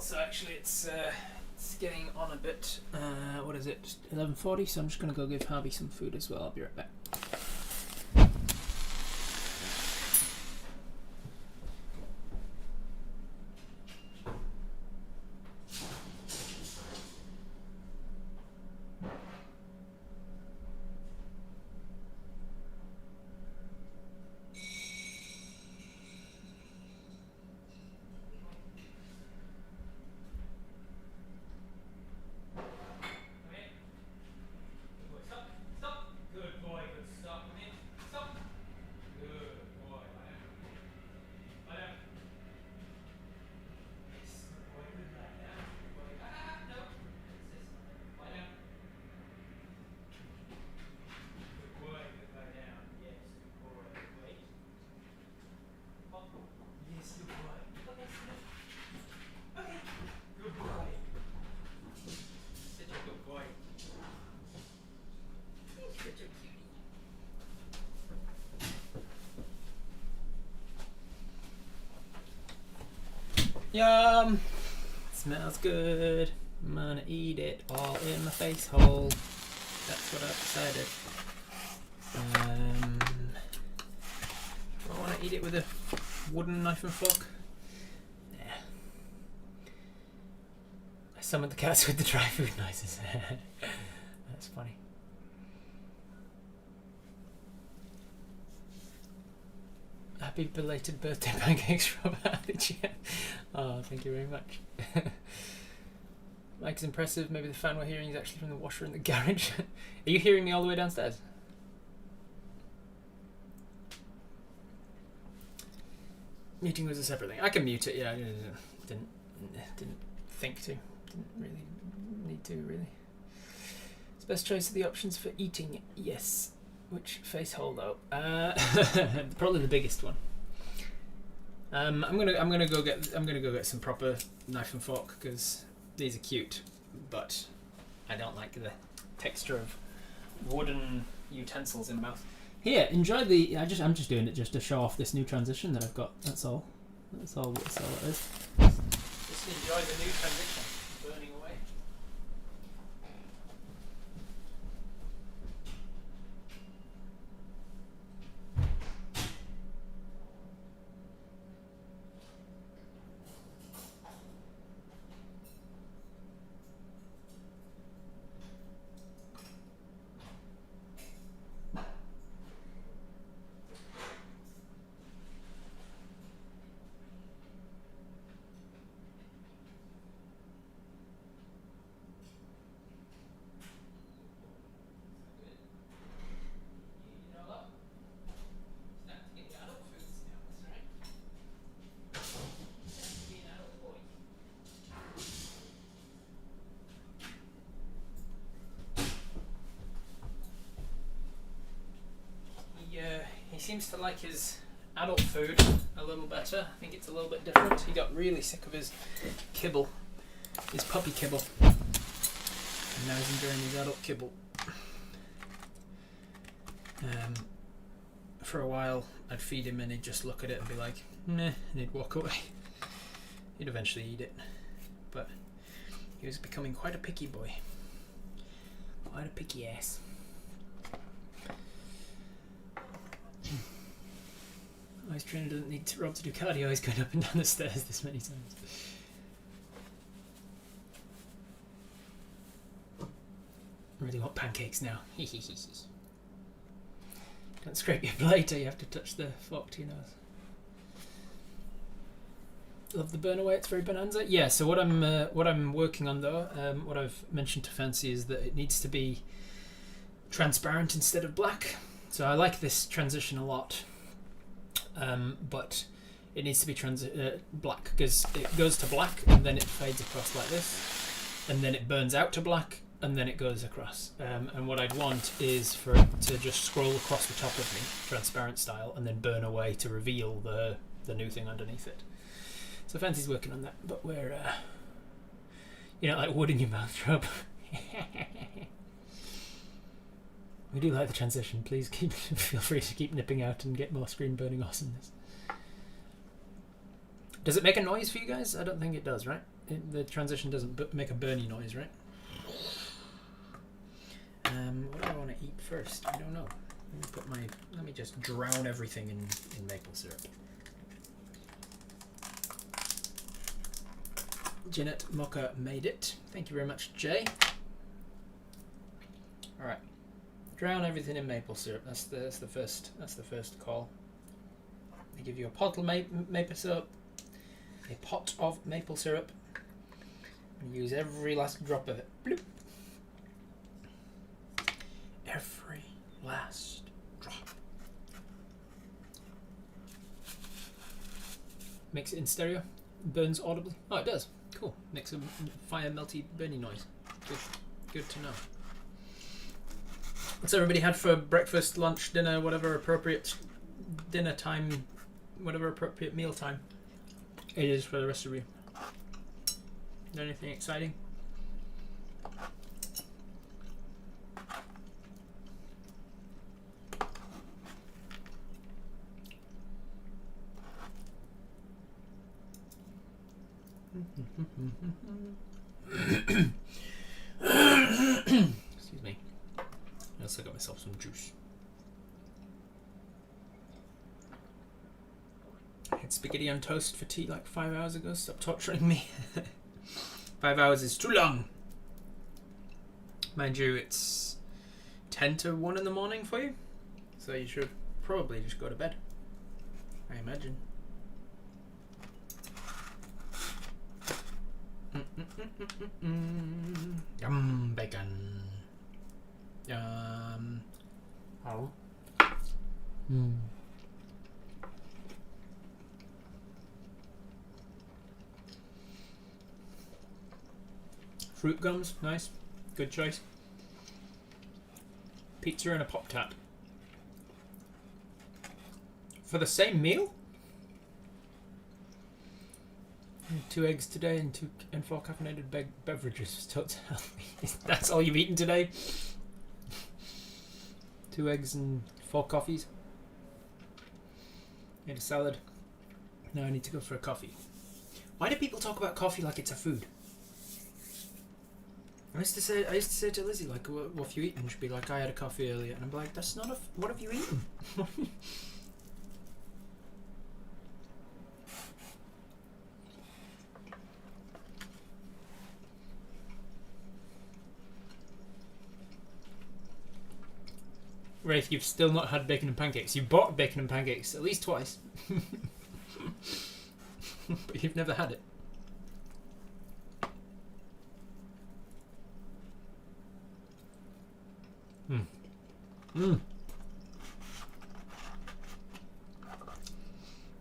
B: So actually it's getting on a bit. What is it? 11:40. So I'm just gonna go give Harvey some food as well. I'll be right back. Good boy.
A: Yum! Smells good. I'm gonna eat it all in my face hole. That's what I've decided. Do I want to eat it with a wooden knife and fork? Nah. I summoned the cats with the dry food noises. That's funny. Happy belated birthday pancakes, Rob. Oh, thank you very much. Mike's impressive. Maybe the fan we're hearing is actually from the washer in the garage. Are you hearing me all the way downstairs? Muting was a separate thing. I can mute it. Yeah, I didn't think to. Didn't really need to. Really. It's best choice of the options for eating. Yes. Which face hole though? Probably the biggest one. I'm gonna go get some proper knife and fork because these are cute, but I don't like the texture of wooden utensils in the mouth. Here, enjoy the. I'm just doing it just to show off this new transition that I've got. That's all. That's all it is. Just enjoy the new transition. Burning away. He seems to like his adult food a little better. I think it's a little bit different. He got really sick of his kibble, his puppy kibble, and now he's enjoying his adult kibble. For a while, I'd feed him and he'd just look at it and be like, "Meh," and he'd walk away. He'd eventually eat it, but he was becoming quite a picky boy, quite a picky ass. His trainer doesn't need Rob to do cardio, he's going up and down the stairs this many times. I really want pancakes now. Don't scrape your blade till you have to touch the fork to your nose. Love the burn away, it's very bonanza. Yeah, so what I'm working on though, what I've mentioned to Fancy is that it needs to be transparent instead of black. So I like this transition a lot. But it needs to be black because it goes to black and then it fades across like this, and then it burns out to black and then it goes across. And what I'd want is for it to just scroll across the top of me, transparent style, and then burn away to reveal the new thing underneath it. So Fancy's working on that, but we're like wood in your mouth, Rob. We do like the transition. Please feel free to keep nipping out and get more screen burning awesomeness. Does it make a noise for you guys? I don't think it does, right? The transition doesn't make a burny noise, right? What do I want to eat first? I don't know. Let me just drown everything in maple syrup. Jeanette Mocha made it. Thank you very much, Jay. All right. Drown everything in maple syrup. That's the first call. They give you a pot of maple syrup, a pot of maple syrup, and use every last drop of it. Bloop. Every last drop. Makes it in stereo. Burns audibly. Oh, it does. Cool. Makes a fire melty burny noise. Good to know. What's everybody had for breakfast, lunch, dinner, whatever appropriate dinner time, whatever appropriate meal time it is for the rest of you? Anything exciting?
B: Excuse me. I also got myself some juice. I had spaghetti on toast for tea like 5 hours ago. Stop torturing me. 5 hours is too long. Mind you, it's 10 to 1 in the morning for you. So you should probably just go to bed, I imagine. Yum, bacon. Yum. Oh. Fruit gums, nice. Good choice. Pizza and a Pop-Tart. For the same meal? 2 eggs today and 4 caffeinated beverages. That's all you've eaten today? 2 eggs and 4 coffees. Ate a salad. Now I need to go for a coffee. Why do people talk about coffee like it's a food? I used to say to Lizzie, like, what have you eaten? She'd be like, I had a coffee earlier. And I'm like, that's not what have you eaten? Rafe, you've still not had bacon and pancakes. You bought bacon and pancakes at least twice. But you've never had it.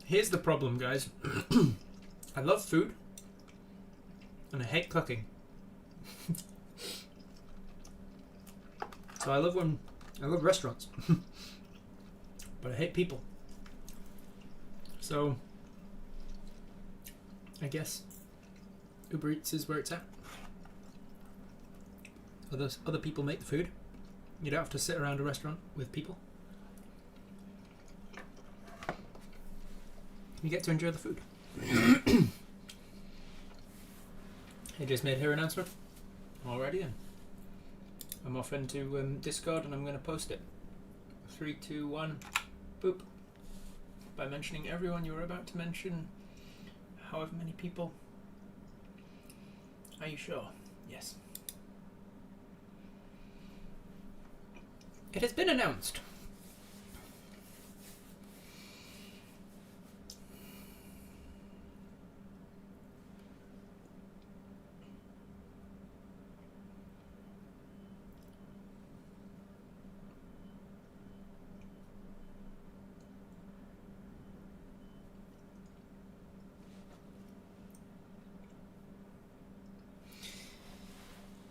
B: Here's the problem, guys. I love food and I hate cooking. So I love restaurants. But I hate people. So I guess Uber Eats is where it's at. Other people make the food. You don't have to sit around a restaurant with people. You get to enjoy the food. He just made her announcement. Alrighty then. I'm off into Discord and I'm going to post it. 3, 2, 1, boop. By mentioning everyone you were about to mention. However many people. Are you sure? Yes. It has been announced.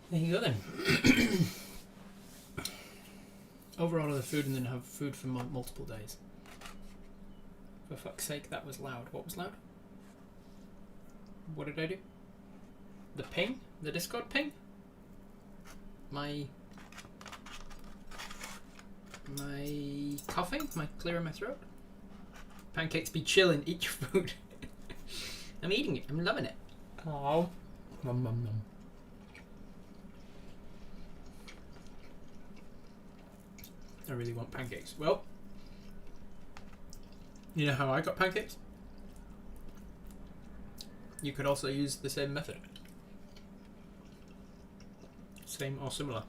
B: There you go then. Overorder the food and then have food for multiple days. For fuck's sake, that was loud. What was loud? What did I do? The ping? The Discord ping? My coughing? My clearing my throat? Pancakes be chilling, eat your food. I'm eating it, I'm loving it. Oh. Nom nom nom. I really want pancakes. Well, you know how I got pancakes? You could also use the same method. Same or similar.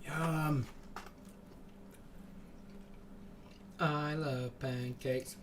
B: Yum! I love pancakes.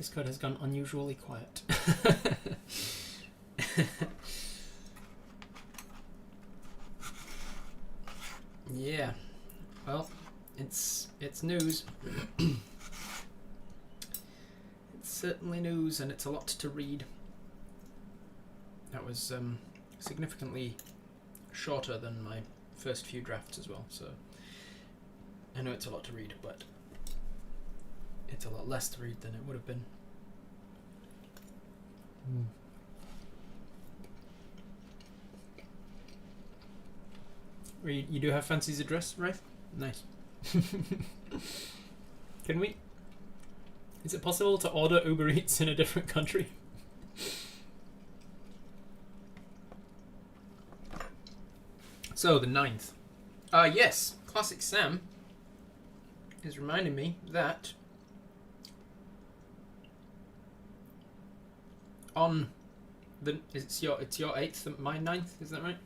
B: Discord has gone unusually quiet. Yeah. Well, it's news. It's certainly news, and it's a lot to read. That was significantly shorter than my first few drafts as well, so I know it's a lot to read, but it's a lot less to read than it would have been. You do have Fancy's address, right? Nice. Can we? Is it possible to order Uber Eats in a different country? So, the 9th. Yes, Classic Sam is reminding me that on the... It's your 8th, my 9th, is that right?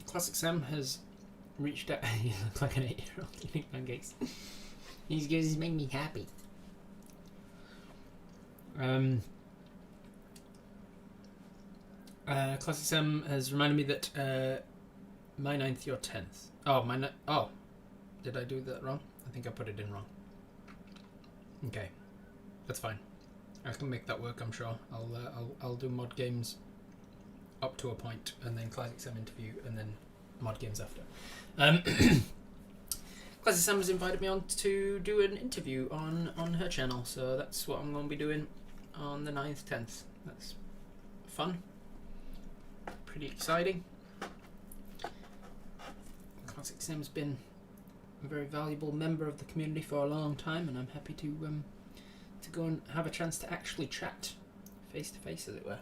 B: Classic Sam has reached out... You look like an 8-year-old eating pancakes. These guys make me happy. Classic Sam has reminded me that my 9th, your 10th. Oh, did I do that wrong? I think I put it in wrong. Okay, that's fine. I can make that work, I'm sure. I'll do mod games up to a point, and then Classic Sam interview, and then mod games after. Classic Sam has invited me on to do an interview on her channel, so that's what I'm going to be doing on the 9th, 10th. That's fun. Pretty exciting. Classic Sam's been a very valuable member of the community for a long time, and I'm happy to go and have a chance to actually chat face to face, as it were.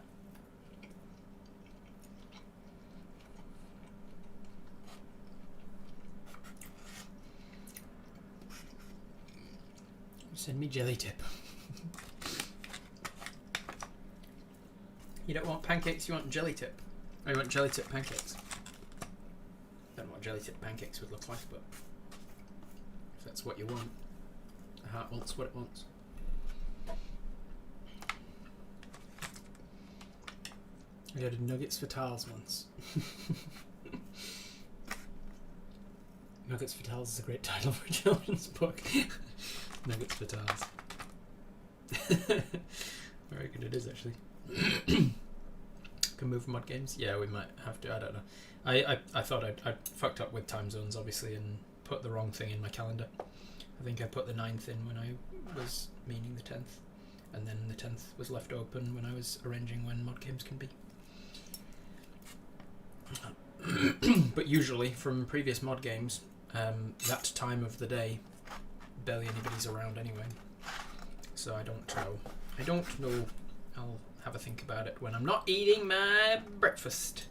B: Send me jelly tip. You don't want pancakes, you want jelly tip. Oh, you want jelly tip pancakes. Don't know what jelly tip pancakes would look like, but if that's what you want, the heart wants what it wants. I ordered nuggets for Tals once. Nuggets for Tals is a great title for a children's book. Nuggets for Tals. Very good it is, actually. Can move mod games? Yeah, we might have to. I don't know. I thought I fucked up with time zones, obviously, and put the wrong thing in my calendar. I think I put the 9th in when I was meaning the 10th, and then the 10th was left open when I was arranging when mod games can be. But usually, from previous mod games, that time of the day, barely anybody's around anyway. So I don't know. I don't know. I'll have a think about it when I'm not eating my breakfast.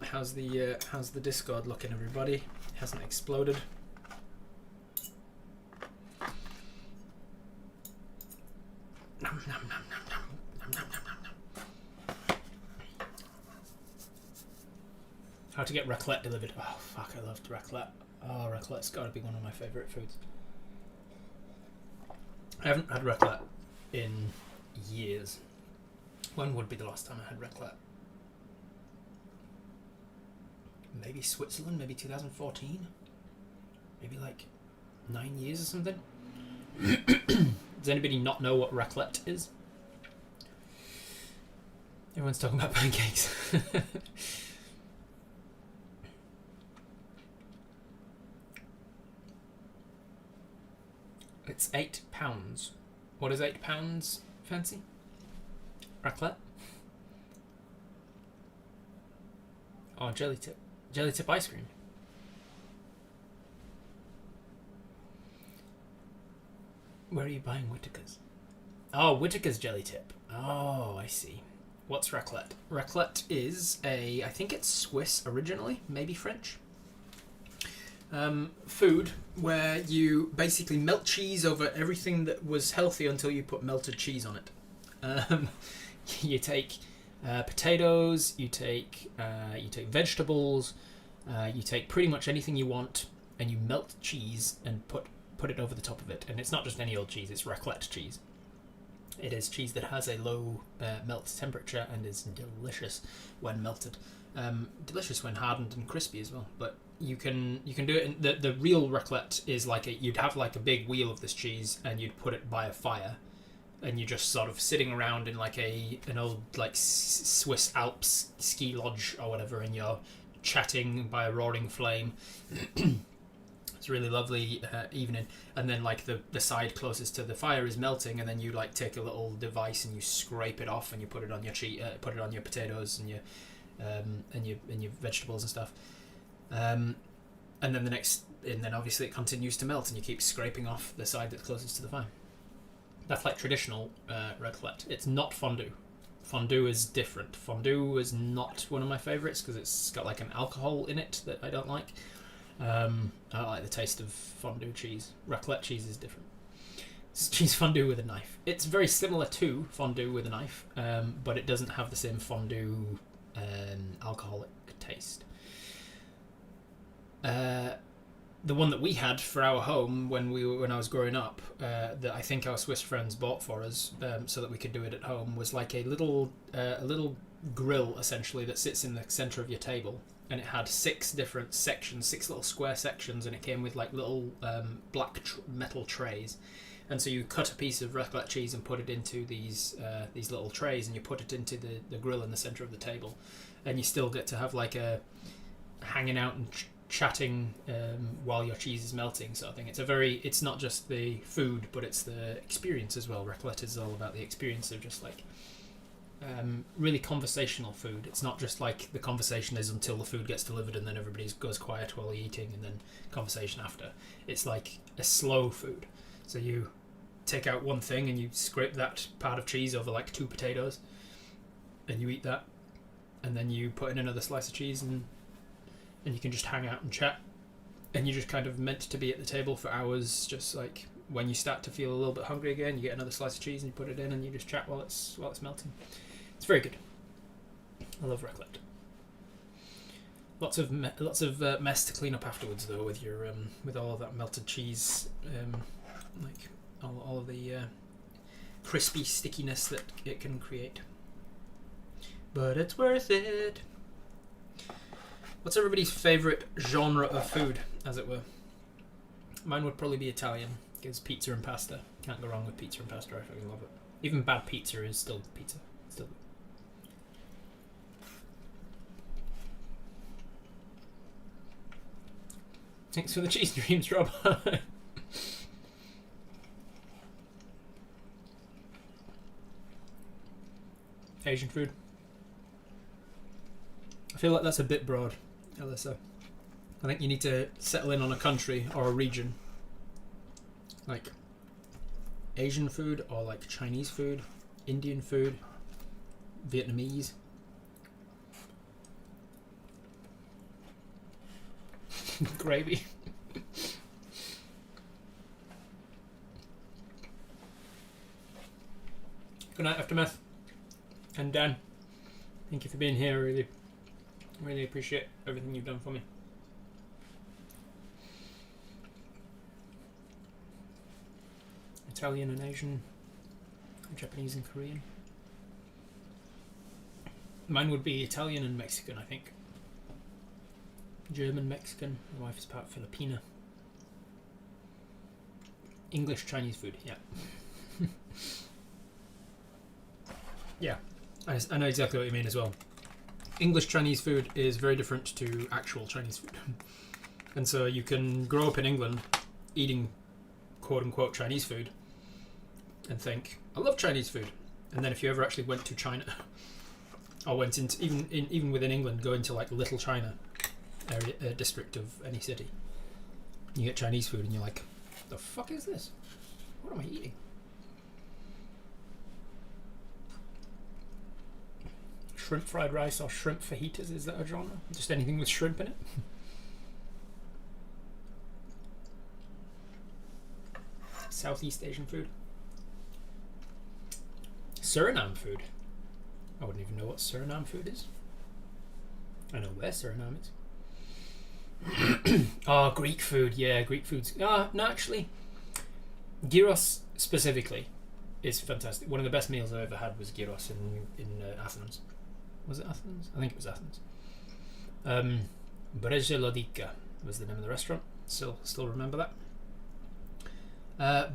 B: How's the Discord looking, everybody? It hasn't exploded. Nom, nom, nom, nom, nom. Nom, nom, nom, nom, nom. How to get raclette delivered. Oh fuck, I loved raclette. Oh, raclette's gotta be one of my favourite foods. I haven't had raclette in years. When would be the last time I had raclette? Maybe Switzerland, maybe 2014? Maybe like 9 years or something? Does anybody not know what raclette is? Everyone's talking about pancakes. It's £8. What is £8, Fancy? Raclette? Oh, jelly tip. Jelly tip ice cream. Where are you buying Whittaker's? Oh, Whittaker's jelly tip. Oh, I see. What's raclette? Raclette is I think it's Swiss originally, maybe French. Food where you basically melt cheese over everything that was healthy until you put melted cheese on it. You take potatoes, you take vegetables, you take pretty much anything you want, and you melt cheese and put it over the top of it. And it's not just any old cheese; it's raclette cheese. It is cheese that has a low melt temperature and is delicious when melted. Delicious when hardened and crispy as well. But you can do it. The real raclette is like you'd have like a big wheel of this cheese, and you'd put it by a fire, and you're just sort of sitting around in like an old like Swiss Alps ski lodge or whatever, and you're chatting by a roaring flame. It's a really lovely evening, and then like the side closest to the fire is melting, and then you like take a little device and you scrape it off, and you put it on your put it on your potatoes and your vegetables and stuff, and then obviously it continues to melt, and you keep scraping off the side that's closest to the fire. That's like traditional raclette. It's not fondue. Fondue is different. Fondue is not one of my favourites because it's got like an alcohol in it that I don't like. I don't like the taste of fondue cheese. Raclette cheese is different. It's cheese fondue with a knife. It's very similar to fondue with a knife, but it doesn't have the same fondue alcoholic taste. The one that we had for our home when I was growing up, that I think our Swiss friends bought for us, so that we could do it at home, was like a little grill essentially that sits in the center of your table, and it had 6 different sections, 6 little square sections, and it came with like little black metal trays. And so you cut a piece of raclette cheese and put it into these little trays, and you put it into the grill in the center of the table, and you still get to have like a hanging out and chatting while your cheese is melting sort of thing. It's not just the food, but it's the experience as well. Raclette is all about the experience of just like really conversational food. It's not just like the conversation is until the food gets delivered and then everybody goes quiet while eating and then conversation after. It's like a slow food. So you take out one thing and you scrape that part of cheese over like 2 potatoes and you eat that, and then you put in another slice of cheese, and you can just hang out and chat, and you're just kind of meant to be at the table for hours. Just like when you start to feel a little bit hungry again, you get another slice of cheese and you put it in, and you just chat while it's melting. It's very good. I love raclette. Lots of mess to clean up afterwards though, with your with all of that melted cheese, like all of the crispy stickiness that it can create. But it's worth it. What's everybody's favourite genre of food, as it were? Mine would probably be Italian, because pizza and pasta. Can't go wrong with pizza and pasta. I fucking love it. Even bad pizza is still pizza. Still good. Thanks for the cheese dreams, Rob. Asian food. I feel like that's a bit broad, Alyssa. I think you need to settle in on a country or a region. Like Asian food, or like Chinese food, Indian food, Vietnamese. Gravy. Good night, Aftermath. And Dan, thank you for being here. Really appreciate everything you've done for me. Italian and Asian, Japanese and Korean. Mine would be Italian and Mexican, I think. German, Mexican. My wife is part Filipina. English, Chinese food, yeah. Yeah, I know exactly what you mean as well. English Chinese food is very different to actual Chinese food. And so you can grow up in England eating quote-unquote Chinese food and think, I love Chinese food. And then if you ever actually went to China, or went into, even within England, go into like Little China area, district of any city, you get Chinese food and you're like, the fuck is this? What am I eating? Shrimp fried rice or shrimp fajitas, is that a genre? Just anything with shrimp in it? Southeast Asian food. Suriname food. I wouldn't even know what Suriname food is. I know where Suriname is. Oh, Greek food. Yeah, Greek food's. No, actually, gyros specifically is fantastic. One of the best meals I ever had was gyros in Athens. Was it Athens? I think it was Athens. Breže Lodica was the name of the restaurant. Still remember that.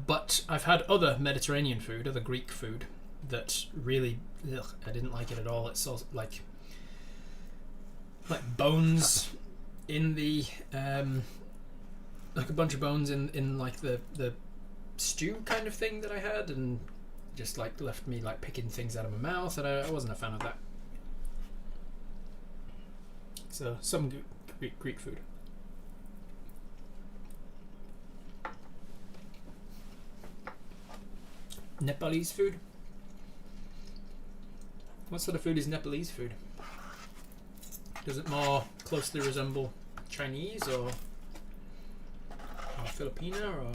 B: But I've had other Mediterranean food, other Greek food, that really, I didn't like it at all. It's all like bones in the like a bunch of bones in like the stew kind of thing that I had, and just like left me like picking things out of my mouth, and I wasn't a fan of that. So some Greek food. Nepalese food. What sort of food is Nepalese food? Does it more closely resemble Chinese or Filipino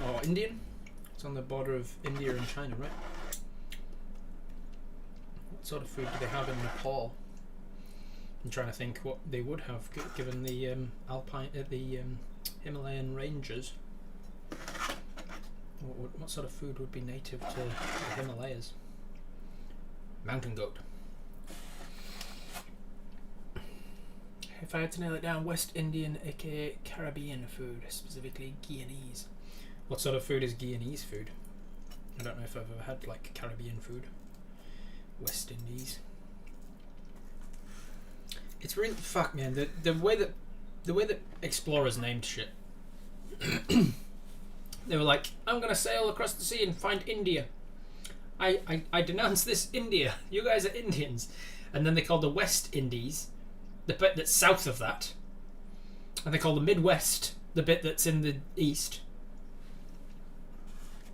B: or Indian? It's on the border of India and China, right? What sort of food do they have in Nepal? I'm trying to think what they would have given the Himalayan ranges. What sort of food would be native to the Himalayas? Mountain goat. If I had to nail it down, West Indian, aka Caribbean food, specifically Guyanese. What sort of food is Guyanese food? I don't know if I've ever had like Caribbean food. West Indies. It's really fuck, man. The way that explorers named shit. They were like, I'm gonna sail across the sea and find India. I denounce this India. You guys are Indians. And then they called the West Indies the bit that's south of that, and they call the Midwest the bit that's in the east.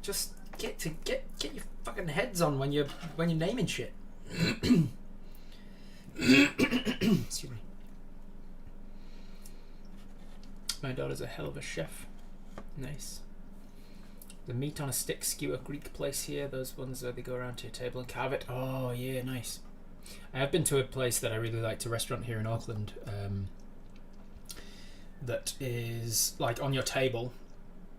B: Just get your fucking heads on when you're naming shit. Excuse me. My daughter's a hell of a chef. Nice. The meat on a stick skewer Greek place here. Those ones where they go around to your table and carve it. Oh yeah, nice. I have been to a place that I really liked, a restaurant here in Auckland, that is like on your table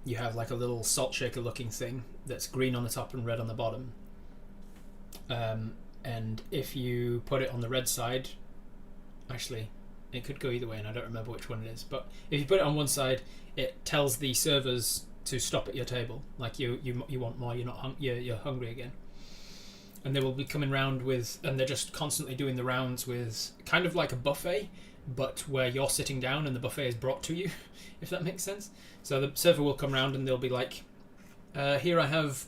B: you have like a little salt shaker looking thing that's green on the top and red on the bottom, and if you put it on the red side, actually it could go either way and I don't remember which one it is, but if you put it on one side it tells the servers to stop at your table, like you want more, you're hungry again. And they will be coming round with, and they're just constantly doing the rounds with kind of like a buffet, but where you're sitting down and the buffet is brought to you, if that makes sense. So the server will come round and they'll be like, here I have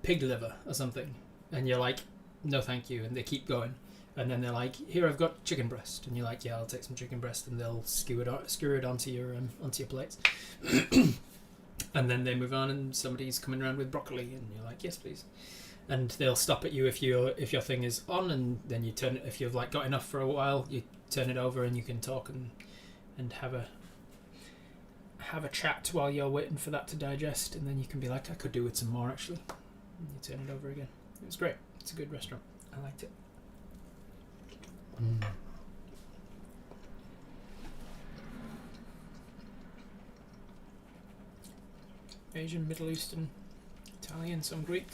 B: pig liver or something. And you're like, no thank you. And they keep going. And then they're like, here I've got chicken breast. And you're like, yeah, I'll take some chicken breast. And they'll skewer it onto your plates. And then they move on and somebody's coming around with broccoli and you're like, yes please. And they'll stop at you if your thing is on, and then you turn it, if you've like got enough for a while, you turn it over and you can talk and have a chat while you're waiting for that to digest, and then you can be like, I could do with some more actually. And you turn it over again. It was great. It's a good restaurant. I liked it. Asian, Middle Eastern, Italian, some Greek.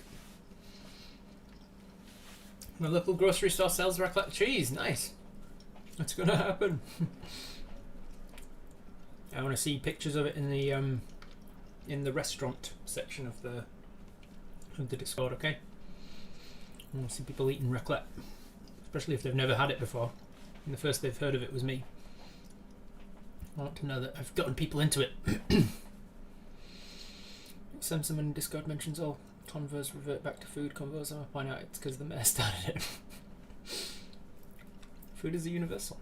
B: My local grocery store sells raclette cheese. Nice. That's gonna happen. I want to see pictures of it in the restaurant section of the Discord. Okay. I want to see people eating raclette, especially if they've never had it before, and the first they've heard of it was me. I want to know that I've gotten people into it. Someone in Discord mentions all convos revert back to food convos. I'll point out it's because the mayor started it. Food is a universal.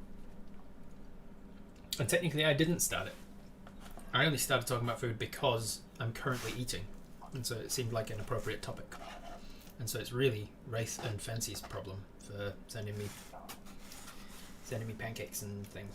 B: And technically I didn't start it. I only started talking about food because I'm currently eating. And so it seemed like an appropriate topic. And so it's really Wraith and Fancy's problem for sending me pancakes and things.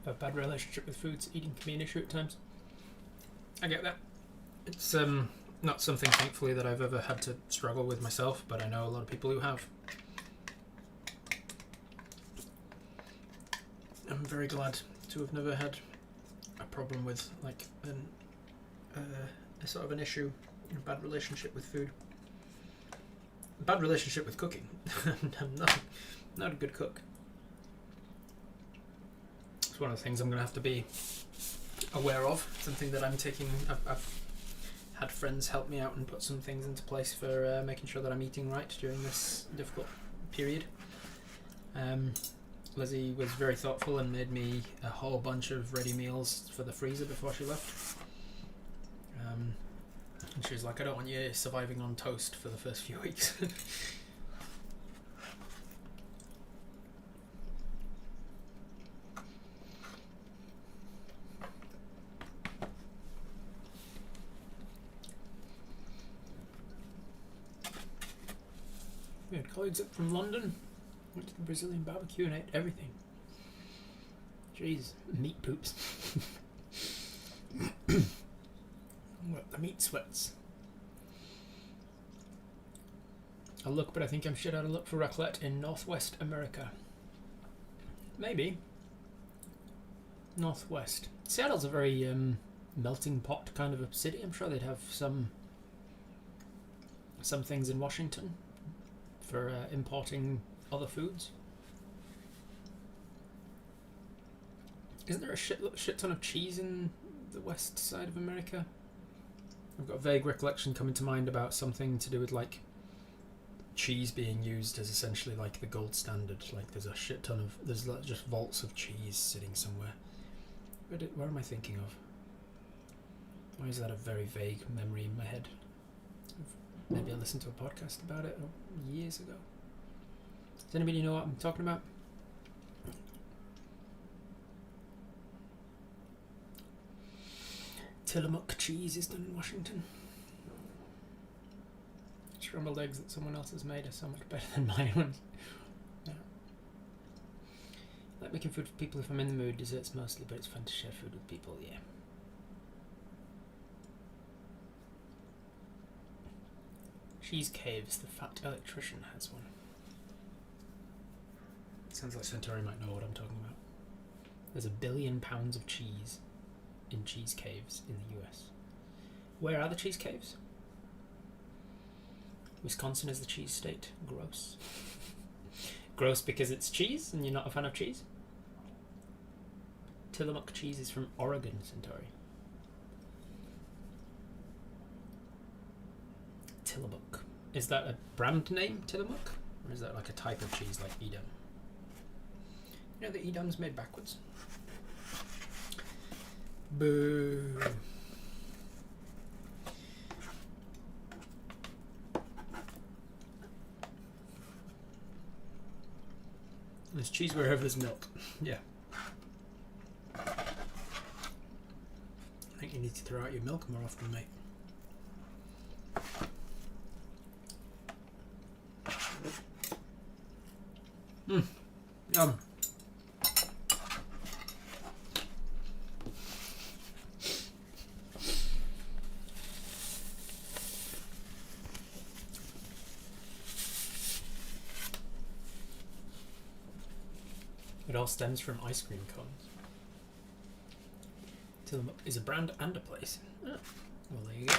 B: have a bad relationship with food, so eating can be an issue at times. I get that. It's not something, thankfully, that I've ever had to struggle with myself, but I know a lot of people who have. I'm very glad to have never had a problem with like a sort of an issue, a bad relationship with food. A bad relationship with cooking. I'm not a good cook. It's one of the things I'm going to have to be aware of. Something that I'm taking. I've had friends help me out and put some things into place for making sure that I'm eating right during this difficult period. Lizzie was very thoughtful and made me a whole bunch of ready meals for the freezer before she left. And she was like, I don't want you surviving on toast for the first few weeks. We had colleagues up from London, went to the Brazilian barbecue and ate everything. Jeez, meat poops. What, the meat sweats. I'll look, but I think I'm shit out of luck for raclette in Northwest America. Maybe. Northwest. Seattle's a very melting pot kind of a city. I'm sure they'd have some things in Washington for importing other foods. Isn't there a shit ton of cheese in the west side of America? I've got a vague recollection coming to mind about something to do with like cheese being used as essentially like the gold standard. Like there's a shit ton of, there's like just vaults of cheese sitting somewhere. Where am I thinking of? Why is that a very vague memory in my head? Maybe I listened to a podcast about it years ago. Does anybody know what I'm talking about? Tillamook cheese is done in Washington. Scrambled eggs that someone else has made are so much better than my ones. Yeah. I like making food for people if I'm in the mood, desserts mostly, but it's fun to share food with people, yeah. Cheese Caves, the fat electrician has one. Sounds like Centauri might know what I'm talking about. There's 1 billion pounds of cheese in cheese caves in the US. Where are the cheese caves? Wisconsin is the cheese state. Gross. Gross because it's cheese and you're not a fan of cheese? Tillamook cheese is from Oregon, Centauri. Tillamook. Is that a brand name, Tillamook? Or is that like a type of cheese like Edam? You know the Edam's made backwards? Boo. There's cheese wherever there's milk. Yeah. I think you need to throw out your milk more often, mate. Yum. It all stems from ice cream cones. Tillamook is a brand and a place. Oh. Well, there you go.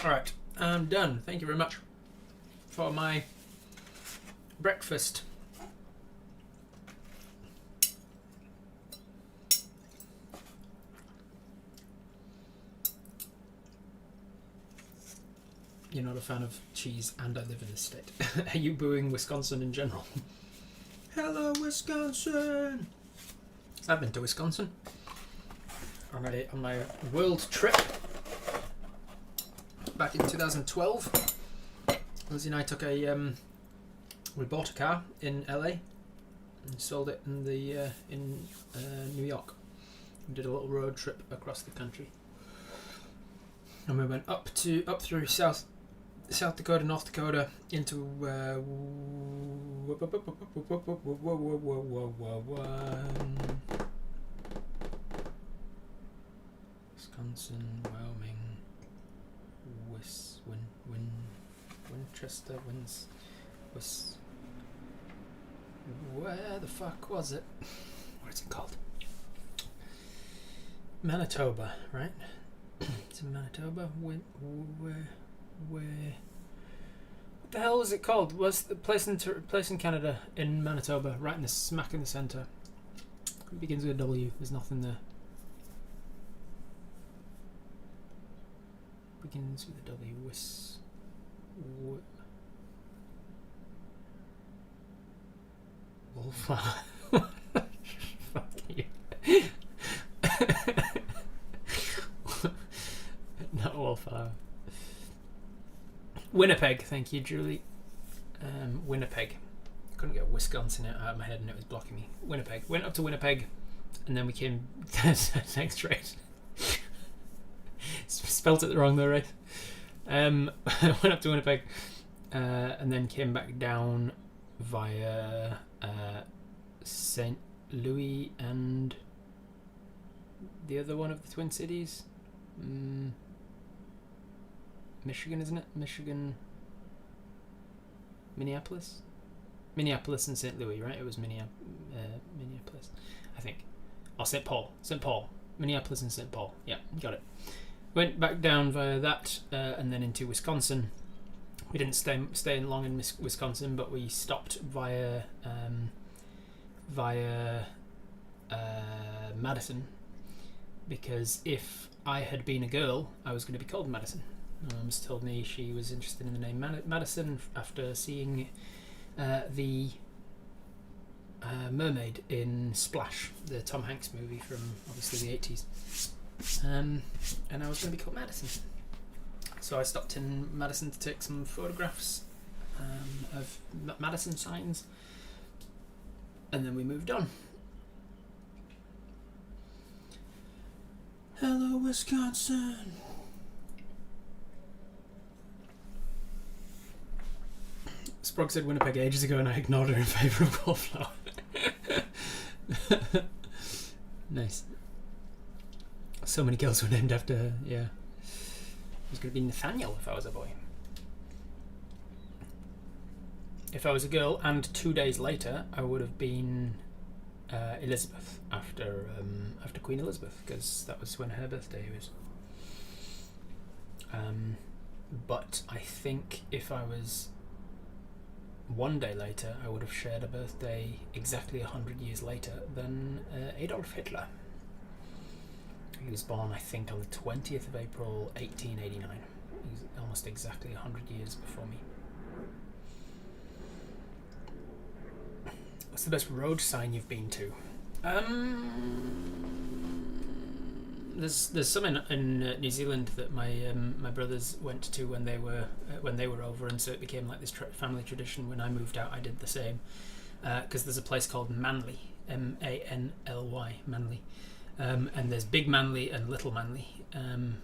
B: Alright, I'm done. Thank you very much for my breakfast. You're not a fan of cheese and I live in this state. Are you booing Wisconsin in general? Hello, Wisconsin! I've been to Wisconsin on my world trip back in 2012. Lizzie and I took we bought a car in LA and sold it in New York. We did a little road trip across the country, and we went up through South South Dakota, North Dakota, into Wisconsin, Wyoming, Winchester, where the fuck was it? What is it called? Manitoba, right? It's in Manitoba. Where? What the hell was it called? Was the place in Canada in Manitoba, right in the smack in the centre? It begins with a W. There's nothing there. Begins with a W. Wallflower. Fuck you. Not Wallflower. Winnipeg, thank you, Julie. Winnipeg. Couldn't get Wisconsin out of my head and it was blocking me. Winnipeg. Went up to Winnipeg and then we came next race. Spelt it wrong though, right? Went up to Winnipeg and then came back down via St. Louis and the other one of the Twin Cities. Michigan, isn't it? Minneapolis and St. Louis, right? It was Minneapolis, I think. Oh, St. Paul, Minneapolis and St. Paul. Yeah, got it. Went back down via that and then into Wisconsin. We didn't stay long in Wisconsin, but we stopped via Madison, because if I had been a girl, I was going to be called Madison. My mum's told me she was interested in the name Madison after seeing the mermaid in Splash, the Tom Hanks movie from obviously the 80s. And I was going to be called Madison. So I stopped in Madison to take some photographs of Madison signs, and then we moved on. Hello, Wisconsin. Sprog said Winnipeg ages ago and I ignored her in favour of Wallflower. Nice. So many girls were named after her, yeah. It was going to be Nathaniel if I was a boy. If I was a girl, and 2 days later, I would have been Elizabeth after Queen Elizabeth, because that was when her birthday was. But I think if I was 1 day later, I would have shared a birthday exactly 100 years later than Adolf Hitler. He was born, I think, on the 20th of April, 1889. He's almost exactly 100 years before me. What's the best road sign you've been to? There's some in New Zealand that my brothers went to when they were over, and so it became like this family tradition. When I moved out, I did the same, because there's a place called Manly, Manly, Manly, and there's Big Manly and Little Manly, and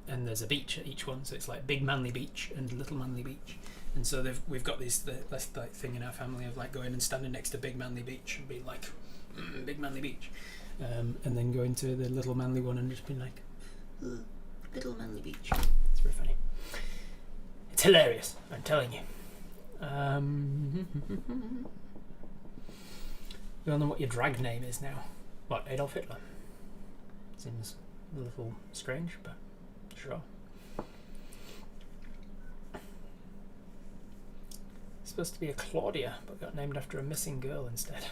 B: there's a beach at each one, so it's like Big Manly Beach and Little Manly Beach. And so we've got this thing in our family of like going and standing next to Big Manly Beach and being like, Big Manly Beach, and then going to the Little Manly one and just being like, Little Manly Beach. It's very funny. It's hilarious, I'm telling you. We all know what your drag name is now. What, Adolf Hitler? Seems a little strange, but sure. Supposed to be a Claudia, but got named after a missing girl instead.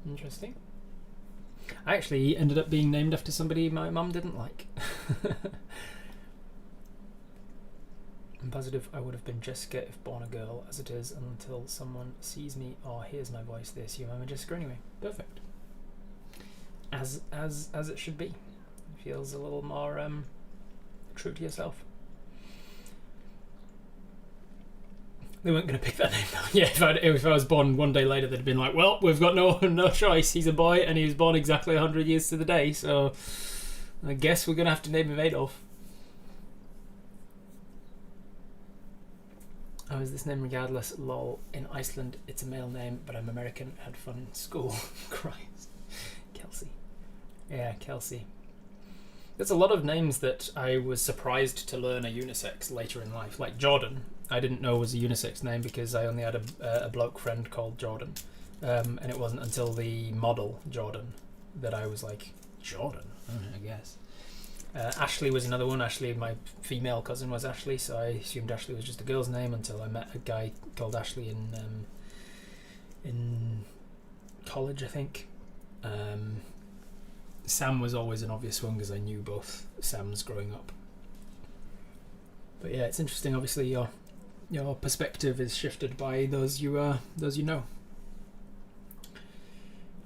B: Interesting. I actually ended up being named after somebody my mum didn't like. I'm positive I would have been Jessica if born a girl. As it is, until someone sees me or hears my voice, they assume I'm a Jessica anyway. Perfect. As it should be. It feels a little more true to yourself. They weren't going to pick that name though. Yeah, if I was born 1 day later, they'd have been like, well, we've got no choice. He's a boy and he was born exactly 100 years to the day, so I guess we're going to have to name him Adolf. Oh, is this name regardless? Lol. In Iceland, it's a male name, but I'm American. Had fun in school. Christ. Kelsey. Yeah, Kelsey. There's a lot of names that I was surprised to learn are unisex later in life. Like Jordan, I didn't know was a unisex name because I only had a bloke friend called Jordan. And it wasn't until the model Jordan that I was like, Jordan? I guess. Ashley was another one. Ashley, my female cousin, was Ashley, so I assumed Ashley was just a girl's name until I met a guy called Ashley in college, I think. Sam was always an obvious one because I knew both Sams growing up. But yeah, it's interesting. Obviously, your perspective is shifted by those you know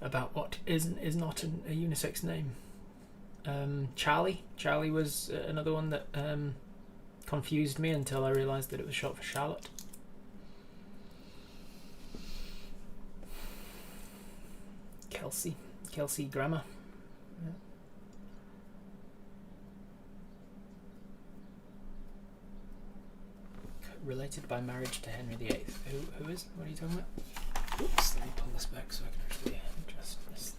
B: about what is and is not a unisex name. Charlie was another one that confused me until I realised that it was short for Charlotte. Kelsey Grammer. Yeah. Related by marriage to Henry VIII. Who is? What are you talking about? Oops, let me pull this back so I can actually address this.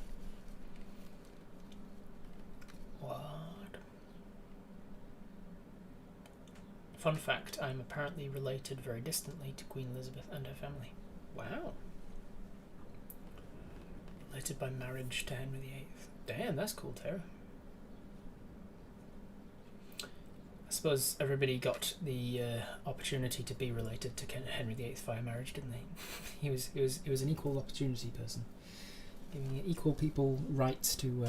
B: What? Fun fact, I'm apparently related very distantly to Queen Elizabeth and her family. Wow. Related by marriage to Henry VIII. Damn, that's cool, Tara. I suppose everybody got the opportunity to be related to Henry VIII via marriage, didn't they? he was an equal opportunity person, giving equal people rights to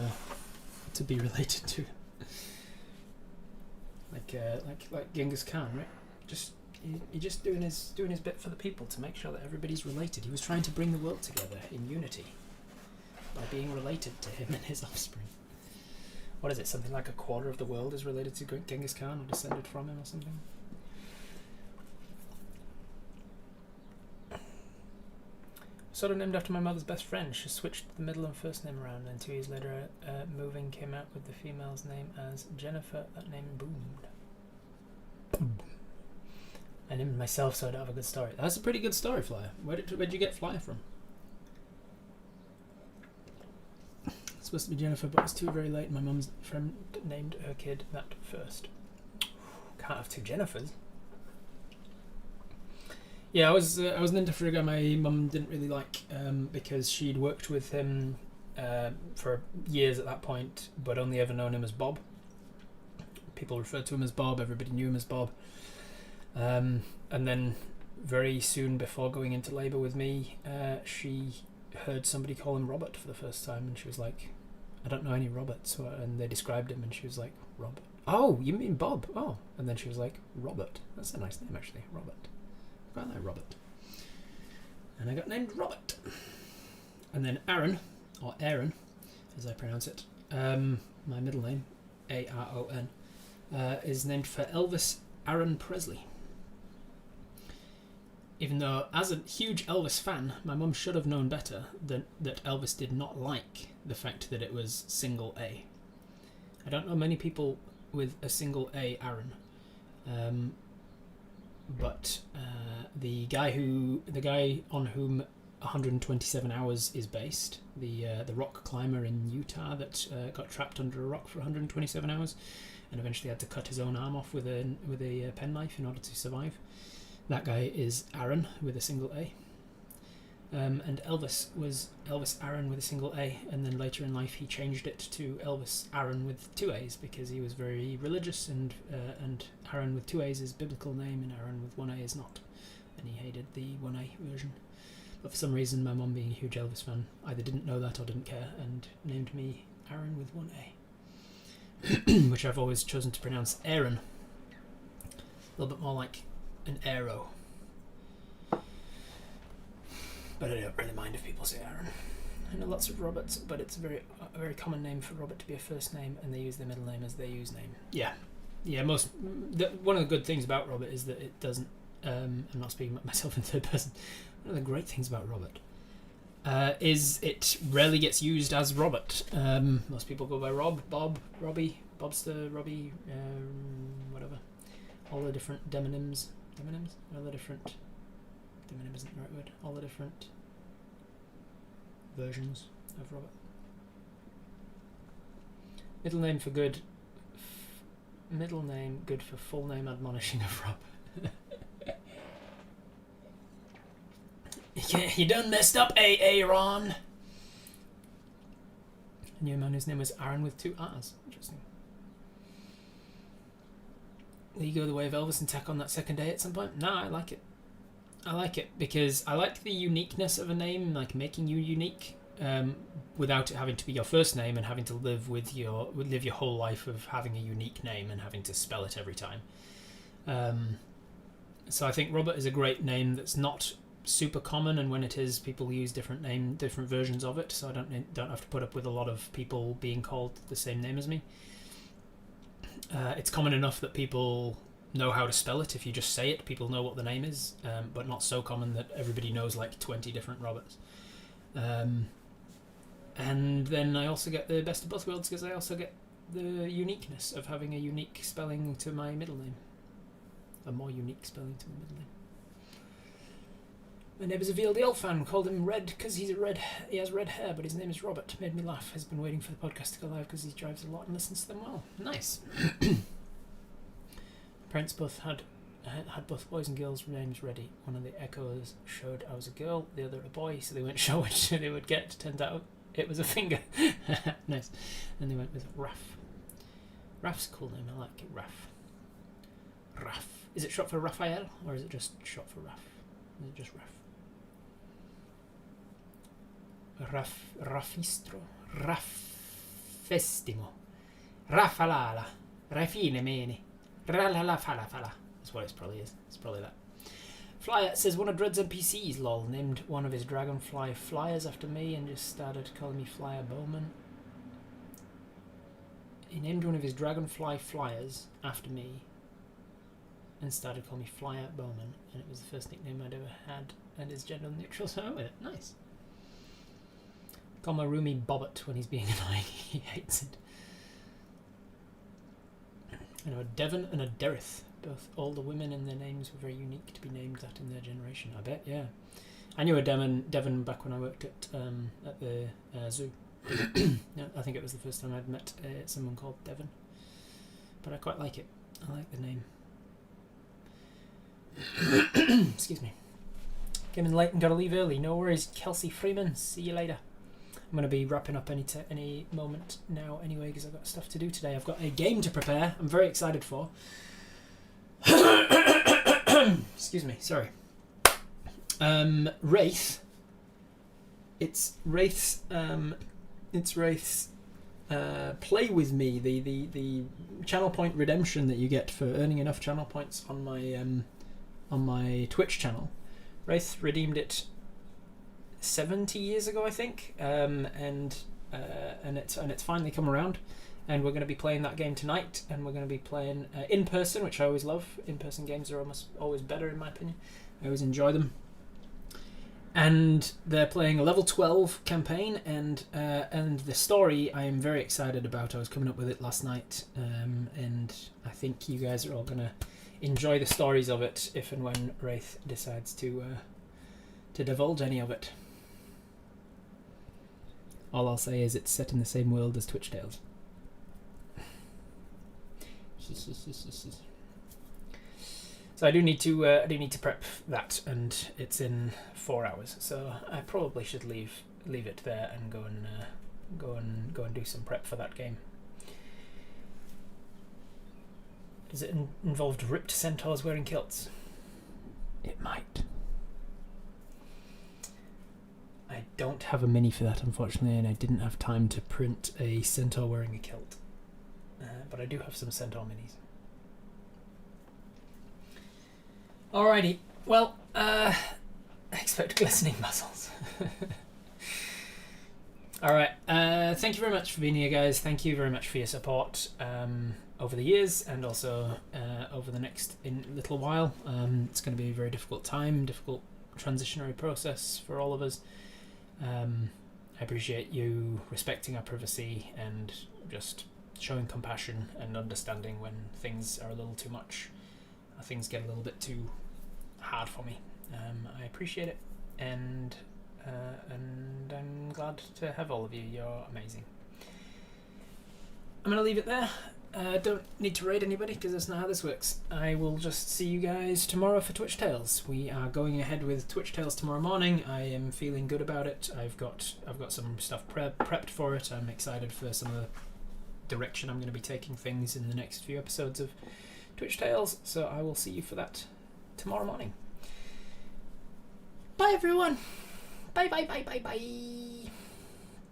B: be related to. Like Genghis Khan, right? He just doing his bit for the people to make sure that everybody's related. He was trying to bring the world together in unity by being related to him and his offspring. What is it? Something like a quarter of the world is related to Genghis Khan or descended from him or something? Sort of named after my mother's best friend. She switched the middle and first name around, and 2 years later, moving came out with the female's name as Jennifer. That name boomed. I named myself so I don't have a good story. That's a pretty good story, Flyer. Where'd you get Flyer from? It's supposed to be Jennifer, but it's too very late. My mum's friend named her kid that first. Can't have 2 Jennifers. Yeah, I was named after a guy my mum didn't really like because she'd worked with him for years at that point, but only ever known him as Bob. People referred to him as Bob. Everybody knew him as Bob. And then very soon before going into labour with me, she heard somebody call him Robert for the first time, and she was like, I don't know any Roberts. And they described him, and she was like, Robert. Oh, you mean Bob? Oh. And then she was like, Robert. That's a nice name, actually, Robert. Quite like Robert. And I got named Robert. And then Aaron, or Aaron, as I pronounce it, my middle name, Aaron, is named for Elvis Aaron Presley. Even though, as a huge Elvis fan, my mum should have known better that Elvis did not like the fact that it was single A. I don't know many people with a single A Aaron, but the guy on whom 127 Hours is based, the rock climber in Utah that got trapped under a rock for 127 hours, and eventually had to cut his own arm off with a penknife in order to survive. That guy is Aaron with a single A. And Elvis was Elvis Aaron with a single A, and then later in life he changed it to Elvis Aaron with 2 A's because he was very religious, and Aaron with 2 A's is biblical name and Aaron with 1 A is not, and he hated the 1 A version. But for some reason my mum, being a huge Elvis fan, either didn't know that or didn't care and named me Aaron with 1 A, which I've always chosen to pronounce Aaron, a little bit more like an arrow. But I don't really mind if people say Aaron. I know lots of Roberts, but it's a very common name for Robert to be a first name, and they use their middle name as their use name. Yeah. One of the good things about Robert is that it doesn't. I'm not speaking about myself in third person. One of the great things about Robert is it rarely gets used as Robert. Most people go by Rob, Bob, Robbie, Bobster, Robbie, whatever. All the different demonyms. Demonyms? All the different... Demonym isn't the right word. All the different versions of Robert. Middle name for good. Middle name good for full name admonishing of Rob. You done messed up, Aaron. I knew a man whose name was Aaron with 2 R's. Interesting. Will you go the way of Elvis and tack on that second day at some point? No, I like it. I like it because I like the uniqueness of a name, like making you unique, without it having to be your first name and having to live your whole life of having a unique name and having to spell it every time. So I think Robert is a great name that's not super common, and when it is, people use different versions of it. So I don't have to put up with a lot of people being called the same name as me. It's common enough that people know how to spell it. If you just say it, people know what the name is, but not so common that everybody knows like 20 different Roberts. And then I also get the best of both worlds because I also get the uniqueness of having a unique spelling to my middle name. A more unique spelling to my middle name. My neighbour's a VLDL fan, called him Red because he has red hair, but his name is Robert. Made me laugh. Has been waiting for the podcast to go live because he drives a lot and listens to them well. Nice. Parents both had both boys and girls' names ready. One of the echoes showed I was a girl, the other a boy, so they weren't sure which they would get. Turned out it was a finger. Nice. And they went with Raf. Raf's a cool name. I like it. Raf. Raf. Is it short for Raphael, or is it just short for Raf? Is it just Raf? Rafistro, Raffestimo, Rafalala, Rafine Meni, Ralala Falafala. That's what it probably is. It's probably that. Flyer says one of Dread's NPCs, lol, named one of his Dragonfly flyers after me and just started calling me Flyer Bowman. He named one of his Dragonfly flyers after me and started calling me Flyer Bowman, and it was the first nickname I'd ever had and is gender neutral, so I went with it. Nice. Call my roomie Bobbert when he's being annoying. He hates it. I know a Devon and a Derith. Both older women, and their names were very unique to be named that in their generation. I bet, yeah. I knew a Devon back when I worked at the zoo. No, I think it was the first time I'd met someone called Devon. But I quite like it. I like the name. Excuse me. Came in late and got to leave early. No worries, Kelsey Freeman. See you later. I'm going to be wrapping up any moment now anyway because I've got stuff to do today. I've got a game to prepare I'm very excited for. Excuse me, sorry. Wraith. It's Wraith's Play With Me, the channel point redemption that you get for earning enough channel points on my Twitch channel. Wraith redeemed it 70 years ago, I think, and it's finally come around, and we're going to be playing that game tonight, and we're going to be playing in person, which I always love. In-person games are always better in my opinion. I always enjoy them. And they're playing a level 12 campaign, and the story I am very excited about. I was coming up with it last night, and I think you guys are all going to enjoy the stories of it if and when Wraith decides to divulge any of it. All I'll say is it's set in the same world as Twitch Tales. So I do need to prep that, and it's in 4 hours. So I probably should leave it there and go and do some prep for that game. Does it involve ripped centaurs wearing kilts? It might. I don't have a mini for that, unfortunately, and I didn't have time to print a centaur wearing a kilt. But I do have some centaur minis. Alrighty, well, I expect glistening muscles. Alright, thank you very much for being here, guys. Thank you very much for your support over the years, and also over the next little while. It's going to be a very difficult time, difficult transitionary process for all of us. I appreciate you respecting our privacy and just showing compassion and understanding when things are a little too much. Things get a little bit too hard for me. I appreciate it, and I'm glad to have all of you. You're amazing. I'm going to leave it there. Don't need to raid anybody because that's not how this works. I will just see you guys tomorrow for Twitch Tales. We are going ahead with Twitch Tales tomorrow morning. I am feeling good about it. I've got some stuff prepped for it. I'm excited for some of the direction I'm going to be taking things in the next few episodes of Twitch Tales. So I will see you for that tomorrow morning. Bye everyone. Bye bye bye bye bye.